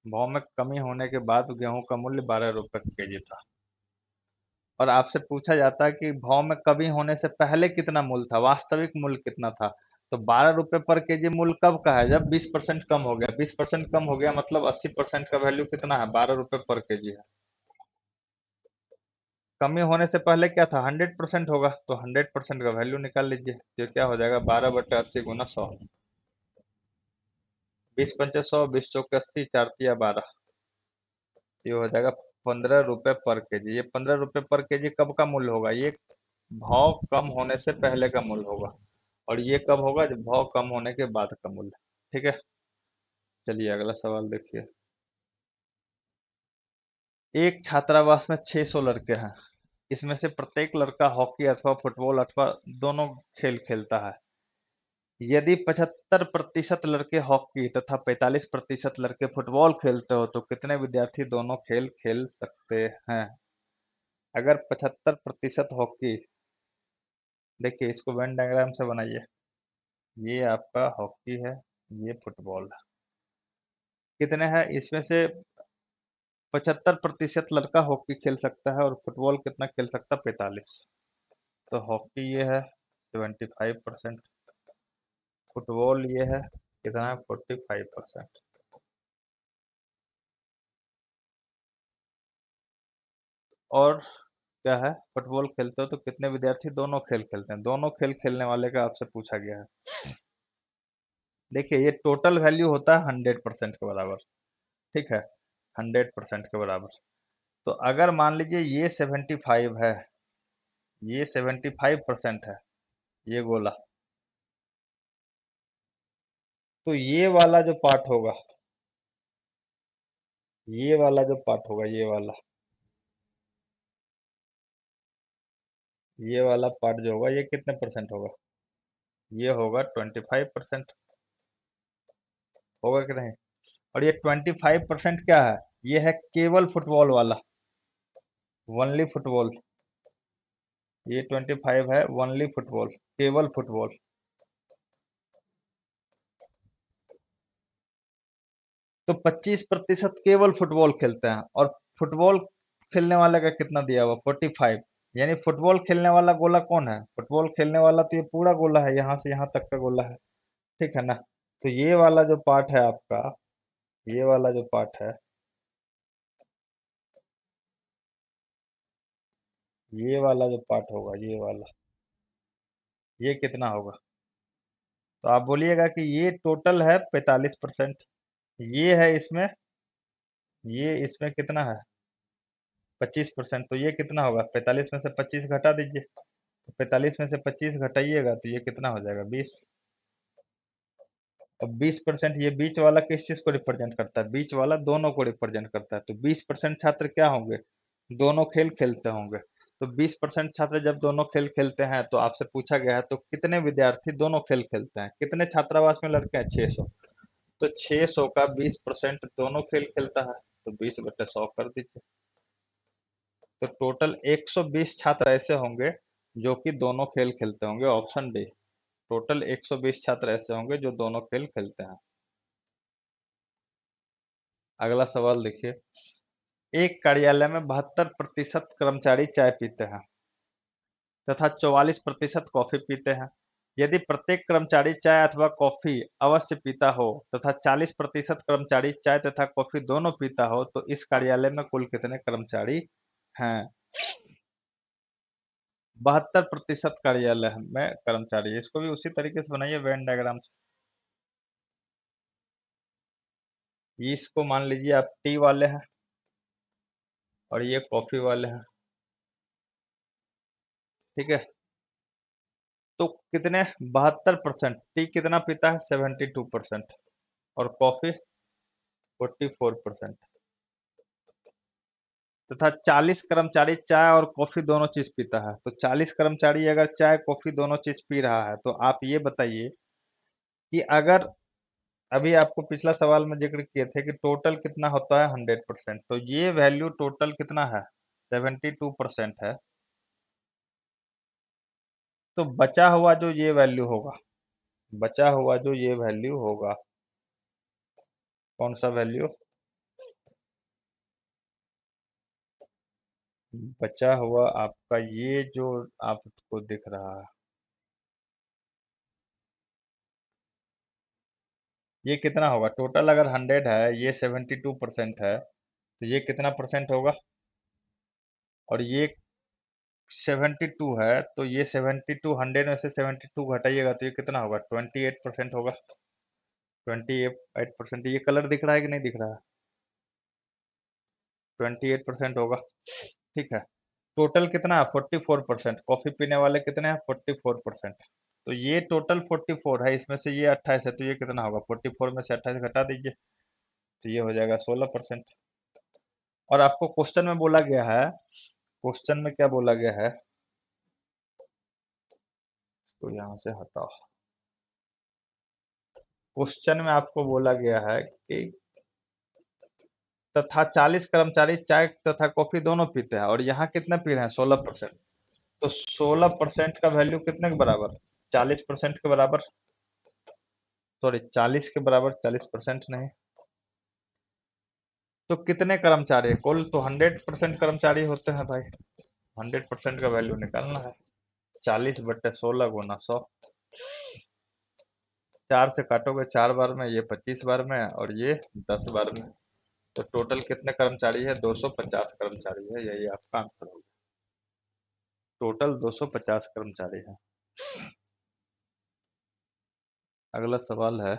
भाव में कमी होने के बाद गेहूं का मूल्य 12 रुपये केजी था, और आपसे पूछा जाता है कि भाव में कमी होने से पहले कितना मूल्य था, वास्तविक मूल्य कितना था। तो 12 रुपये पर केजी मूल्य कब का है, जब 20% कम हो गया। 20% कम हो गया मतलब 80% का वैल्यू कितना है, 12 रुपये पर केजी है। कमी होने से पहले क्या था, 100% होगा, तो 100% का वैल्यू निकाल लीजिए, तो क्या हो जाएगा 12/80 × 100। 20 × 5 = 100, 20 × 4 = 80, 4 × 3 = 12, ये हो जाएगा 15 रुपये पर केजी। ये 15 रुपये पर केजी कब का मूल्य होगा, ये भाव कम होने से पहले का मूल्य होगा, और ये कब होगा, जब भाव कम होने के बाद का मूल्य। ठीक है, चलिए अगला सवाल देखिए। एक छात्रावास में 600 लड़के हैं, इसमें से प्रत्येक लड़का हॉकी अथवा फुटबॉल अथवा दोनों खेल खेलता है। यदि 75% लड़के हॉकी तथा 45% लड़के फुटबॉल खेलते हो, तो कितने विद्यार्थी दोनों खेल खेल सकते हैं? अगर 75% हॉकी, देखिए इसको वेन डायग्राम से बनाइए। ये आपका हॉकी है, ये फुटबॉल है। कितने हैं इसमें से, 75% लड़का हॉकी खेल सकता है और फुटबॉल कितना खेल सकता है, 45। तो हॉकी ये है 75%, फुटबॉल ये है कितना है, 45%। और क्या है, फुटबॉल खेलते हो तो कितने विद्यार्थी दोनों खेल खेलते हैं, दोनों खेल खेलने वाले का आपसे पूछा गया है। देखिए ये टोटल वैल्यू होता है 100% के बराबर। ठीक है, 100% के बराबर। तो अगर मान लीजिए ये 75 है, ये 75% है, ये गोला, तो ये वाला जो पार्ट होगा, ये वाला जो पार्ट होगा, ये वाला पार्ट जो होगा, ये कितने परसेंट होगा, ये होगा 25%। होगा कि नहीं? और ये 25% क्या है, ये है केवल फुटबॉल वाला, ओनली फुटबॉल। ये 25 है ओनली फुटबॉल, केवल फुटबॉल। तो 25% केवल फुटबॉल खेलते हैं, और फुटबॉल खेलने वाले का कितना दिया हुआ, 45। यानी फुटबॉल खेलने वाला गोला कौन है, फुटबॉल खेलने वाला तो ये पूरा गोला है, यहाँ से यहाँ तक का गोला है। ठीक है ना? तो ये वाला जो पार्ट है आपका, ये वाला जो पार्ट है, ये वाला जो पार्ट होगा, ये वाला, ये कितना होगा? तो आप बोलिएगा कि ये टोटल है 45%, ये है इसमें, ये इसमें कितना है, 25%, तो ये कितना होगा, 45 में से 25 घटा दीजिए, तो 45 में से 25 घटाइएगा तो ये कितना हो जाएगा, 20। अब 20% ये बीच वाला किस चीज को रिप्रेजेंट करता है, बीच वाला दोनों को रिप्रेजेंट करता है, तो 20% छात्र क्या होंगे, दोनों खेल खेलते होंगे। तो 20% छात्र जब दोनों खेल खेलते हैं, तो आपसे पूछा गया है तो कितने विद्यार्थी दोनों खेल खेलते हैं, कितने छात्रावास में लड़के हैं? 600। तो 600 का 20% दोनों खेल खेलता है, तो 20/100 कर दीजिए। तो टोटल 120 छात्र ऐसे होंगे जो कि दोनों खेल खेलते होंगे, ऑप्शन डी। टोटल 120 छात्र ऐसे होंगे जो दोनों खेल खेलते हैं। अगला सवाल देखिए, एक कार्यालय में 72% कर्मचारी चाय पीते हैं तथा 44% कॉफी पीते हैं। यदि प्रत्येक कर्मचारी चाय अथवा कॉफी अवश्य पीता हो तथा 40% कर्मचारी चाय तथा कॉफी दोनों पीता हो, तो इस कार्यालय में कुल कितने कर्मचारी हैं? 72% कार्यालय में कर्मचारी। इसको भी उसी तरीके से बनाइए वेन डायग्राम से। इसको मान लीजिए आप टी वाले हैं और ये कॉफी वाले हैं, ठीक है। तो कितने? 72%। टी कितना पीता है? 72%। और कॉफी 44%। तथा 40 कर्मचारी चाय और कॉफी दोनों चीज पीता है। तो 40 कर्मचारी अगर चाय कॉफी दोनों चीज पी रहा है, तो आप ये बताइए कि अगर अभी आपको पिछला सवाल में जिक्र किए थे कि टोटल कितना होता है? 100%। तो ये वैल्यू टोटल कितना है? 72% है। तो बचा हुआ जो ये वैल्यू होगा, बचा हुआ जो ये वैल्यू होगा, कौन सा वैल्यू? बचा हुआ आपका ये जो आपको दिख रहा है, ये कितना होगा? टोटल अगर 100 है, ये 72% है, तो ये कितना परसेंट होगा? और ये 72 है, तो ये 72, 100 में से 72 घटाइएगा तो ये कितना होगा? 28% होगा। 28%। ये कलर दिख रहा है कि नहीं दिख रहा है? 28% होगा, ठीक है। टोटल कितना है? 44%। कॉफी पीने वाले कितने हैं? 44%। तो ये टोटल 44 है, इसमें से ये 28 है, तो ये कितना होगा? 44 में से 28 घटा दीजिए, तो ये हो जाएगा 16%। और आपको क्वेश्चन में बोला गया है, क्वेश्चन में क्या बोला गया है? तो यहाँ से हटाओ। क्वेश्चन में आपको बोला गया है कि तथा 40 कर्मचारी चाय तथा कॉफी दोनों पीते हैं, और यहाँ कितने पी रहे हैं? 16%। तो 16% का वैल्यू कितने के बराबर? 40% के बराबर। सॉरी, 40 के बराबर, 40% नहीं। तो कितने कर्मचारी है? कुल तो 100% कर्मचारी होते हैं भाई। 100% का वैल्यू निकालना है। 40/16 गुना 100। 4 से काटोगे 4 बार में, ये 25 बार में, और ये 10 बार में। तो टोटल कितने कर्मचारी है? 250 कर्मचारी है, यही आपका आंसर होगा। टोटल 250 कर्मचारी है। अगला सवाल है,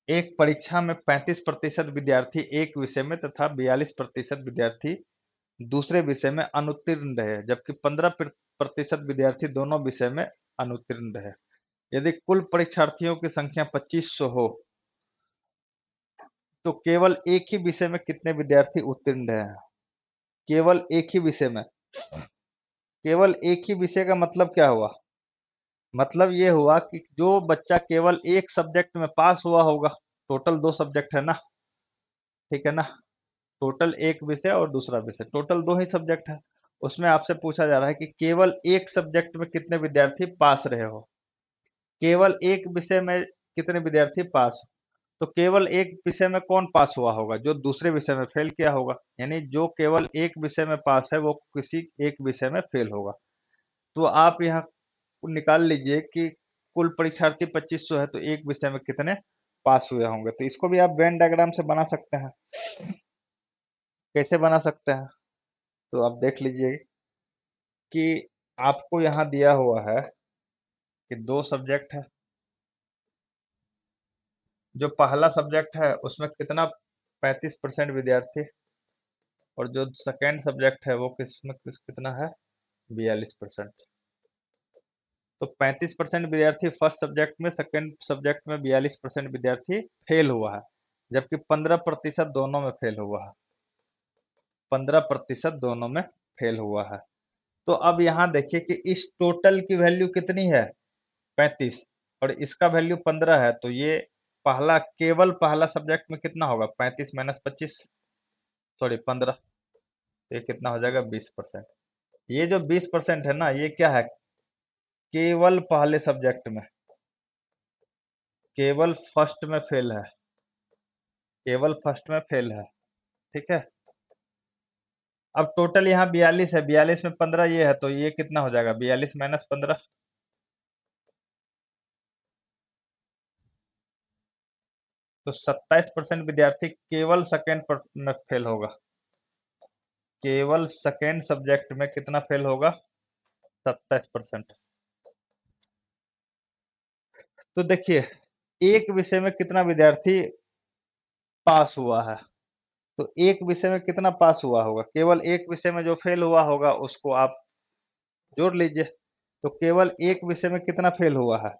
एक परीक्षा में 35% विद्यार्थी एक विषय में तथा 42% विद्यार्थी दूसरे विषय में अनुत्तीर्ण रहे, जबकि 15% विद्यार्थी दोनों विषय में अनुत्तीर्ण रहे। यदि कुल परीक्षार्थियों की संख्या 2500 हो, तो केवल एक ही विषय में कितने विद्यार्थी उत्तीर्ण रहे हैं? केवल एक ही विषय में। केवल एक ही विषय का मतलब क्या हुआ? मतलब ये हुआ कि जो बच्चा केवल एक सब्जेक्ट में पास हुआ होगा, टोटल 2 सब्जेक्ट है ना, ठीक है ना। टोटल एक विषय और दूसरा विषय, टोटल 2 ही सब्जेक्ट है। उसमें आपसे पूछा जा रहा है कि केवल एक सब्जेक्ट में कितने विद्यार्थी पास रहे हो। केवल एक विषय में कितने विद्यार्थी पास? तो केवल एक विषय में कौन पास हुआ होगा? जो दूसरे विषय में फेल किया होगा। यानी जो केवल एक विषय में पास है, वो किसी एक विषय में फेल होगा। तो आप यहाँ निकाल लीजिए कि कुल परीक्षार्थी 2500 है, तो एक विषय में कितने पास हुए होंगे। तो इसको भी आप वेन डायग्राम से बना सकते हैं। कैसे बना सकते हैं? तो आप देख लीजिए कि आपको यहाँ दिया हुआ है कि 2 सब्जेक्ट है। जो पहला सब्जेक्ट है उसमें कितना? 35% विद्यार्थी। और जो सेकेंड सब्जेक्ट है वो कितना है? 42%। तो 35% विद्यार्थी फर्स्ट सब्जेक्ट में, सेकेंड सब्जेक्ट में 42% विद्यार्थी फेल हुआ है, जबकि 15% दोनों में फेल हुआ है। 15% दोनों में फेल हुआ है। तो अब यहाँ देखिए कि इस टोटल की वैल्यू कितनी है, 35, और इसका वैल्यू 15 है, तो ये पहला, केवल पहला सब्जेक्ट में कितना होगा, 35 माइनस 25, सॉरी 15, तो ये कितना हो जाएगा, 20%। ये जो 20% है ना, ये क्या है, केवल पहले सब्जेक्ट में, केवल फर्स्ट में फेल है, केवल फर्स्ट में फेल है, ठीक है। अब टोटल यहाँ 42 है, 42 में 15 ये है, तो ये कितना हो जाएगा, 42 माइनस 15, तो 27% विद्यार्थी केवल सेकेंड में फेल होगा, केवल सेकेंड सब्जेक्ट में कितना फेल होगा, 27%। तो देखिए, एक विषय में कितना विद्यार्थी पास हुआ है, तो एक विषय में कितना पास हुआ होगा, केवल एक विषय में जो फेल हुआ होगा उसको आप जोड़ लीजिए। तो केवल एक विषय में कितना फेल हुआ है,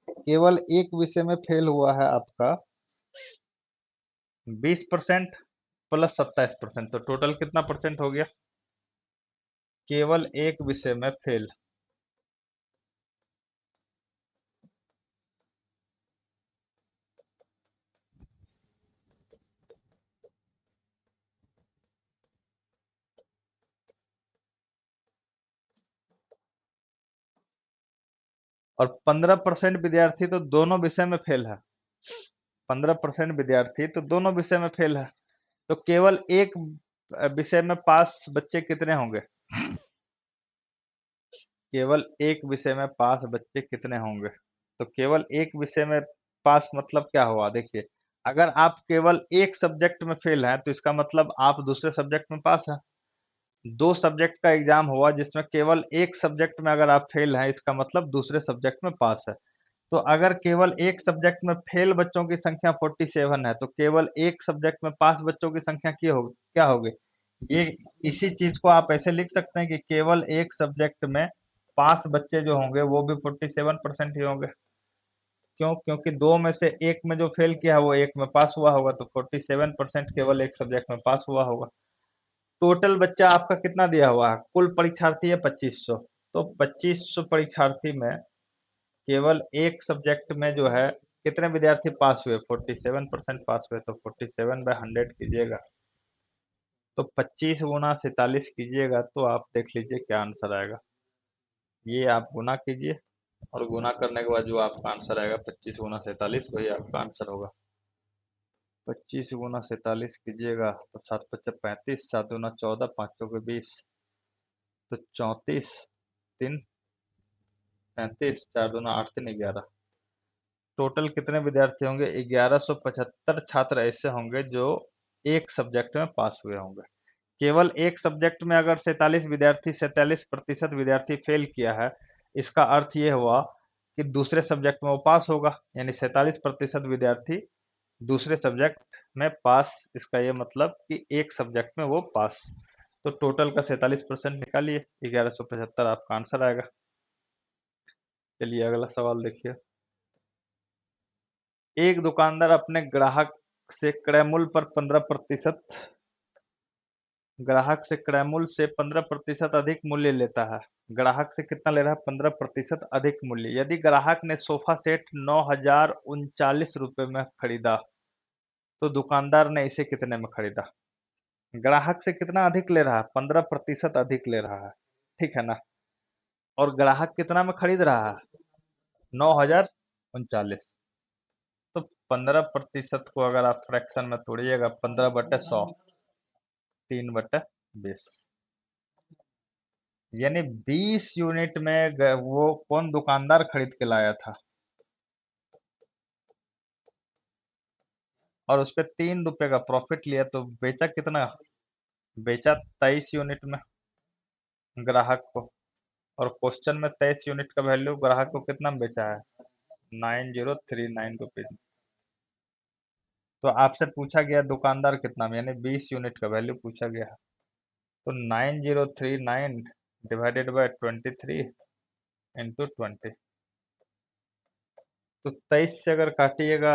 केवल एक विषय में फेल हुआ है आपका 20% प्लस 27%, तो टोटल कितना परसेंट हो गया, केवल एक विषय में फेल। और 15% विद्यार्थी तो दोनों विषय में फेल है, 15% विद्यार्थी तो दोनों विषय में फेल है, तो केवल एक विषय में पास बच्चे कितने होंगे, केवल एक विषय में पास बच्चे कितने होंगे, तो केवल एक विषय में पास मतलब क्या हुआ, देखिए, अगर आप केवल एक सब्जेक्ट में फेल हैं तो इसका मतलब आप दूसरे सब्जेक्ट में पास हैं। दो सब्जेक्ट का एग्जाम हुआ जिसमें केवल एक सब्जेक्ट में अगर आप फेल हैं, इसका मतलब दूसरे सब्जेक्ट में पास है। तो अगर केवल एक सब्जेक्ट में फेल बच्चों की संख्या 47 है, तो केवल एक सब्जेक्ट में पास बच्चों की संख्या क्या होगी, ये, इसी चीज को आप ऐसे लिख सकते हैं कि केवल एक सब्जेक्ट में पास बच्चे जो होंगे वो भी 47% ही होंगे। क्यों, क्योंकि दो में से एक में जो फेल किया है वो एक में पास हुआ होगा, तो 47% केवल एक सब्जेक्ट में पास हुआ होगा। टोटल बच्चा आपका कितना दिया हुआ है, कुल परीक्षार्थी है 2500, तो 2500 परीक्षार्थी में केवल एक सब्जेक्ट में जो है कितने विद्यार्थी पास हुए, 47% पास हुए, तो 47/100 कीजिएगा, तो 25 गुना 47 कीजिएगा, तो आप देख लीजिए क्या आंसर आएगा। ये आप गुना कीजिए, और गुना करने के बाद जो आपका आंसर आएगा 25 गुना 47, वही आपका आंसर होगा। 25 गुना 47 कीजिएगा तो 7×5 = 35, 7×2 = 14, 5×2 = 20, तो 34, 3 37, 4×2 = 8, 3 11। टोटल कितने विद्यार्थी होंगे, 1175 छात्र ऐसे होंगे जो एक सब्जेक्ट में पास हुए होंगे। केवल एक सब्जेक्ट में अगर 47 विद्यार्थी, 47% विद्यार्थी फेल किया है, इसका अर्थ ये हुआ कि दूसरे सब्जेक्ट में वो पास होगा, यानी 47% विद्यार्थी दूसरे सब्जेक्ट में पास, इसका ये मतलब कि एक सब्जेक्ट में वो पास। तो टोटल का 47% निकालिए, 1175 आपका आंसर आएगा। चलिए अगला सवाल देखिए। एक दुकानदार अपने ग्राहक से क्रय मूल्य पर 15% ग्राहक से क्रय मूल्य से 15% अधिक मूल्य लेता है। ग्राहक से कितना ले रहा है, 15% अधिक मूल्य। यदि ग्राहक ने सोफा सेट 9,039 रुपये में खरीदा, तो दुकानदार ने इसे कितने में खरीदा। ग्राहक से कितना अधिक ले रहा है, 15% अधिक ले रहा है, ठीक है ना। और ग्राहक कितना में खरीद रहा है, 9,039। तो 15% को अगर आप फ्रैक्शन में तोड़िएगा, 15/100, 3/20, यानी 20 यूनिट में वो कौन दुकानदार खरीद के लाया था, और उस पर 3 रुपए का प्रॉफिट लिया, तो बेचा कितना, बेचा 23 यूनिट में ग्राहक को। और क्वेश्चन में 23 यूनिट का वैल्यू ग्राहक को कितना में बेचा है, 9039 रुपीज। तो आपसे पूछा गया दुकानदार कितना में, यानी 20 यूनिट का वैल्यू पूछा गया है। तो 9039 डिवाइडेड बाय 23 इंटू 20, तो 23 से अगर काटिएगा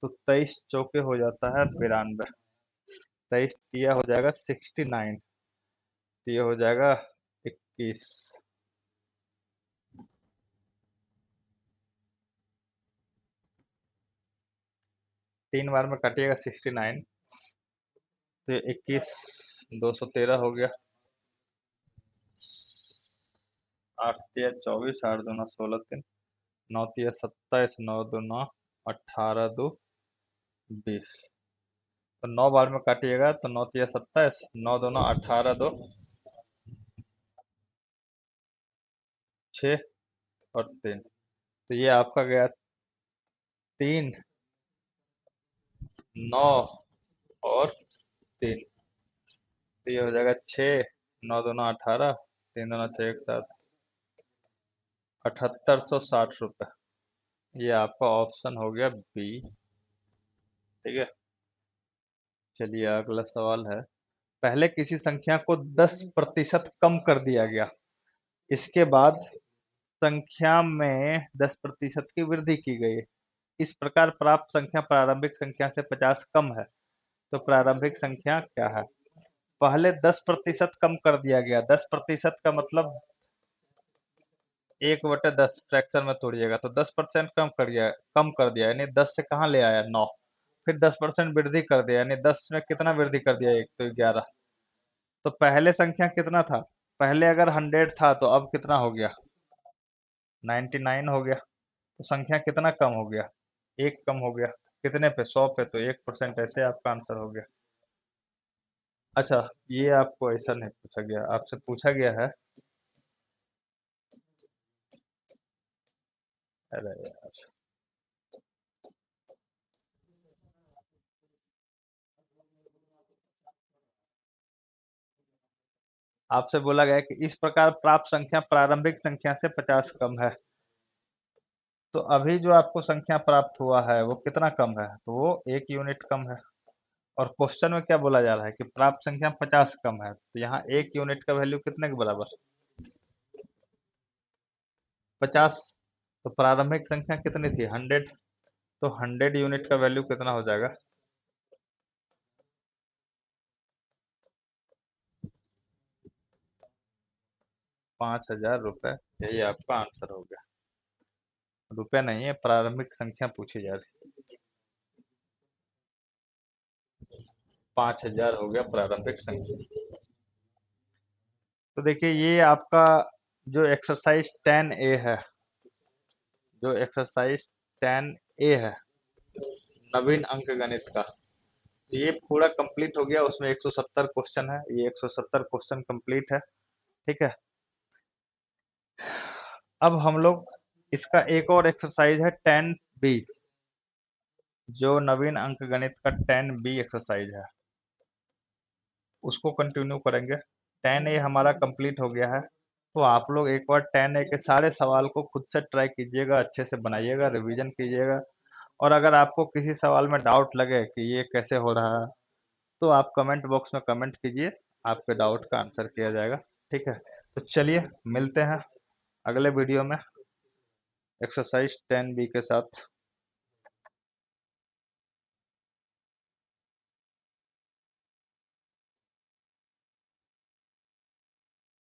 तो 23 चौके हो जाता है 92, 23 तिया हो जाएगा 69, तो ये हो जाएगा 21। 3 बार में कटिएगा 69, तो 21, 213 हो गया। 8 तिया 24, 8 दूना 16, 9 तिया 27, 9 दूना 18, 2 20। तो 9 बार में काटिएगा तो 9 तिया 27, 9 दूना 18, 2 6 और 3। तो ये आपका गया 3, 9 और 3। तो ये हो जाएगा 6, 9 दूना 18, 3 दूना 6, 7, 7860 रुपये। ये आपका ऑप्शन हो गया बी। ठीक है, चलिए अगला सवाल है। पहले किसी संख्या को 10% कम कर दिया गया, इसके बाद संख्या में 10% की वृद्धि की गई, इस प्रकार प्राप्त संख्या प्रारंभिक संख्या से 50 कम है, तो प्रारंभिक संख्या क्या है? पहले 10% कम कर दिया गया, 10% का मतलब 1/10 फ्रैक्शन में तोड़िएगा तो 10% कम कर दिया यानी 10 से कहाँ ले आया 9, फिर 10% वृद्धि कर दिया यानी 10 में कितना वृद्धि कर दिया, एक तो 11। तो पहले संख्या कितना था? पहले अगर 100 था तो अब कितना हो गया? 99 हो गया। तो संख्या कितना कम हो गया? एक कम हो गया। कितने पे? 100 पे। तो 1%, ऐसे आपका आंसर हो गया। अच्छा, ये आपको ऐसा नहीं पूछा गया, आपसे पूछा गया है, अरे यार, आपसे बोला गया है कि इस प्रकार प्राप्त संख्या प्रारंभिक संख्या से 50 कम है। तो अभी जो आपको संख्या प्राप्त हुआ है वो कितना कम है? तो वो 1 यूनिट कम है। और क्वेश्चन में क्या बोला जा रहा है कि प्राप्त संख्या 50 कम है, तो यहाँ 1 यूनिट का वैल्यू कितने के बराबर? 50। तो प्रारंभिक संख्या कितनी थी? 100। तो 100 यूनिट का वैल्यू कितना हो जाएगा? 5000 रुपये। यही आपका आंसर हो गया। रुपया नहीं है, प्रारंभिक संख्या पूछी जा रही। 5000 हो गया प्रारंभिक संख्या। तो देखिए ये आपका जो एक्सरसाइज 10A है, जो एक्सरसाइज 10A है नवीन अंक गणित का, ये पूरा कंप्लीट हो गया। उसमें 170 क्वेश्चन है, ये 170 क्वेश्चन कंप्लीट है। ठीक है, अब हम लोग इसका एक और एक्सरसाइज है 10B, जो नवीन अंक गणित का 10B एक्सरसाइज है, उसको कंटिन्यू करेंगे। 10A हमारा कंप्लीट हो गया है। तो आप लोग एक बार 10A के सारे सवाल को खुद से ट्राई कीजिएगा, अच्छे से बनाइएगा, रिवीजन कीजिएगा। और अगर आपको किसी सवाल में डाउट लगे कि ये कैसे हो रहा है, तो आप कमेंट बॉक्स में कमेंट कीजिए, आपके डाउट का आंसर किया जाएगा। ठीक है, तो चलिए मिलते हैं अगले वीडियो में एक्सरसाइज 10B के साथ।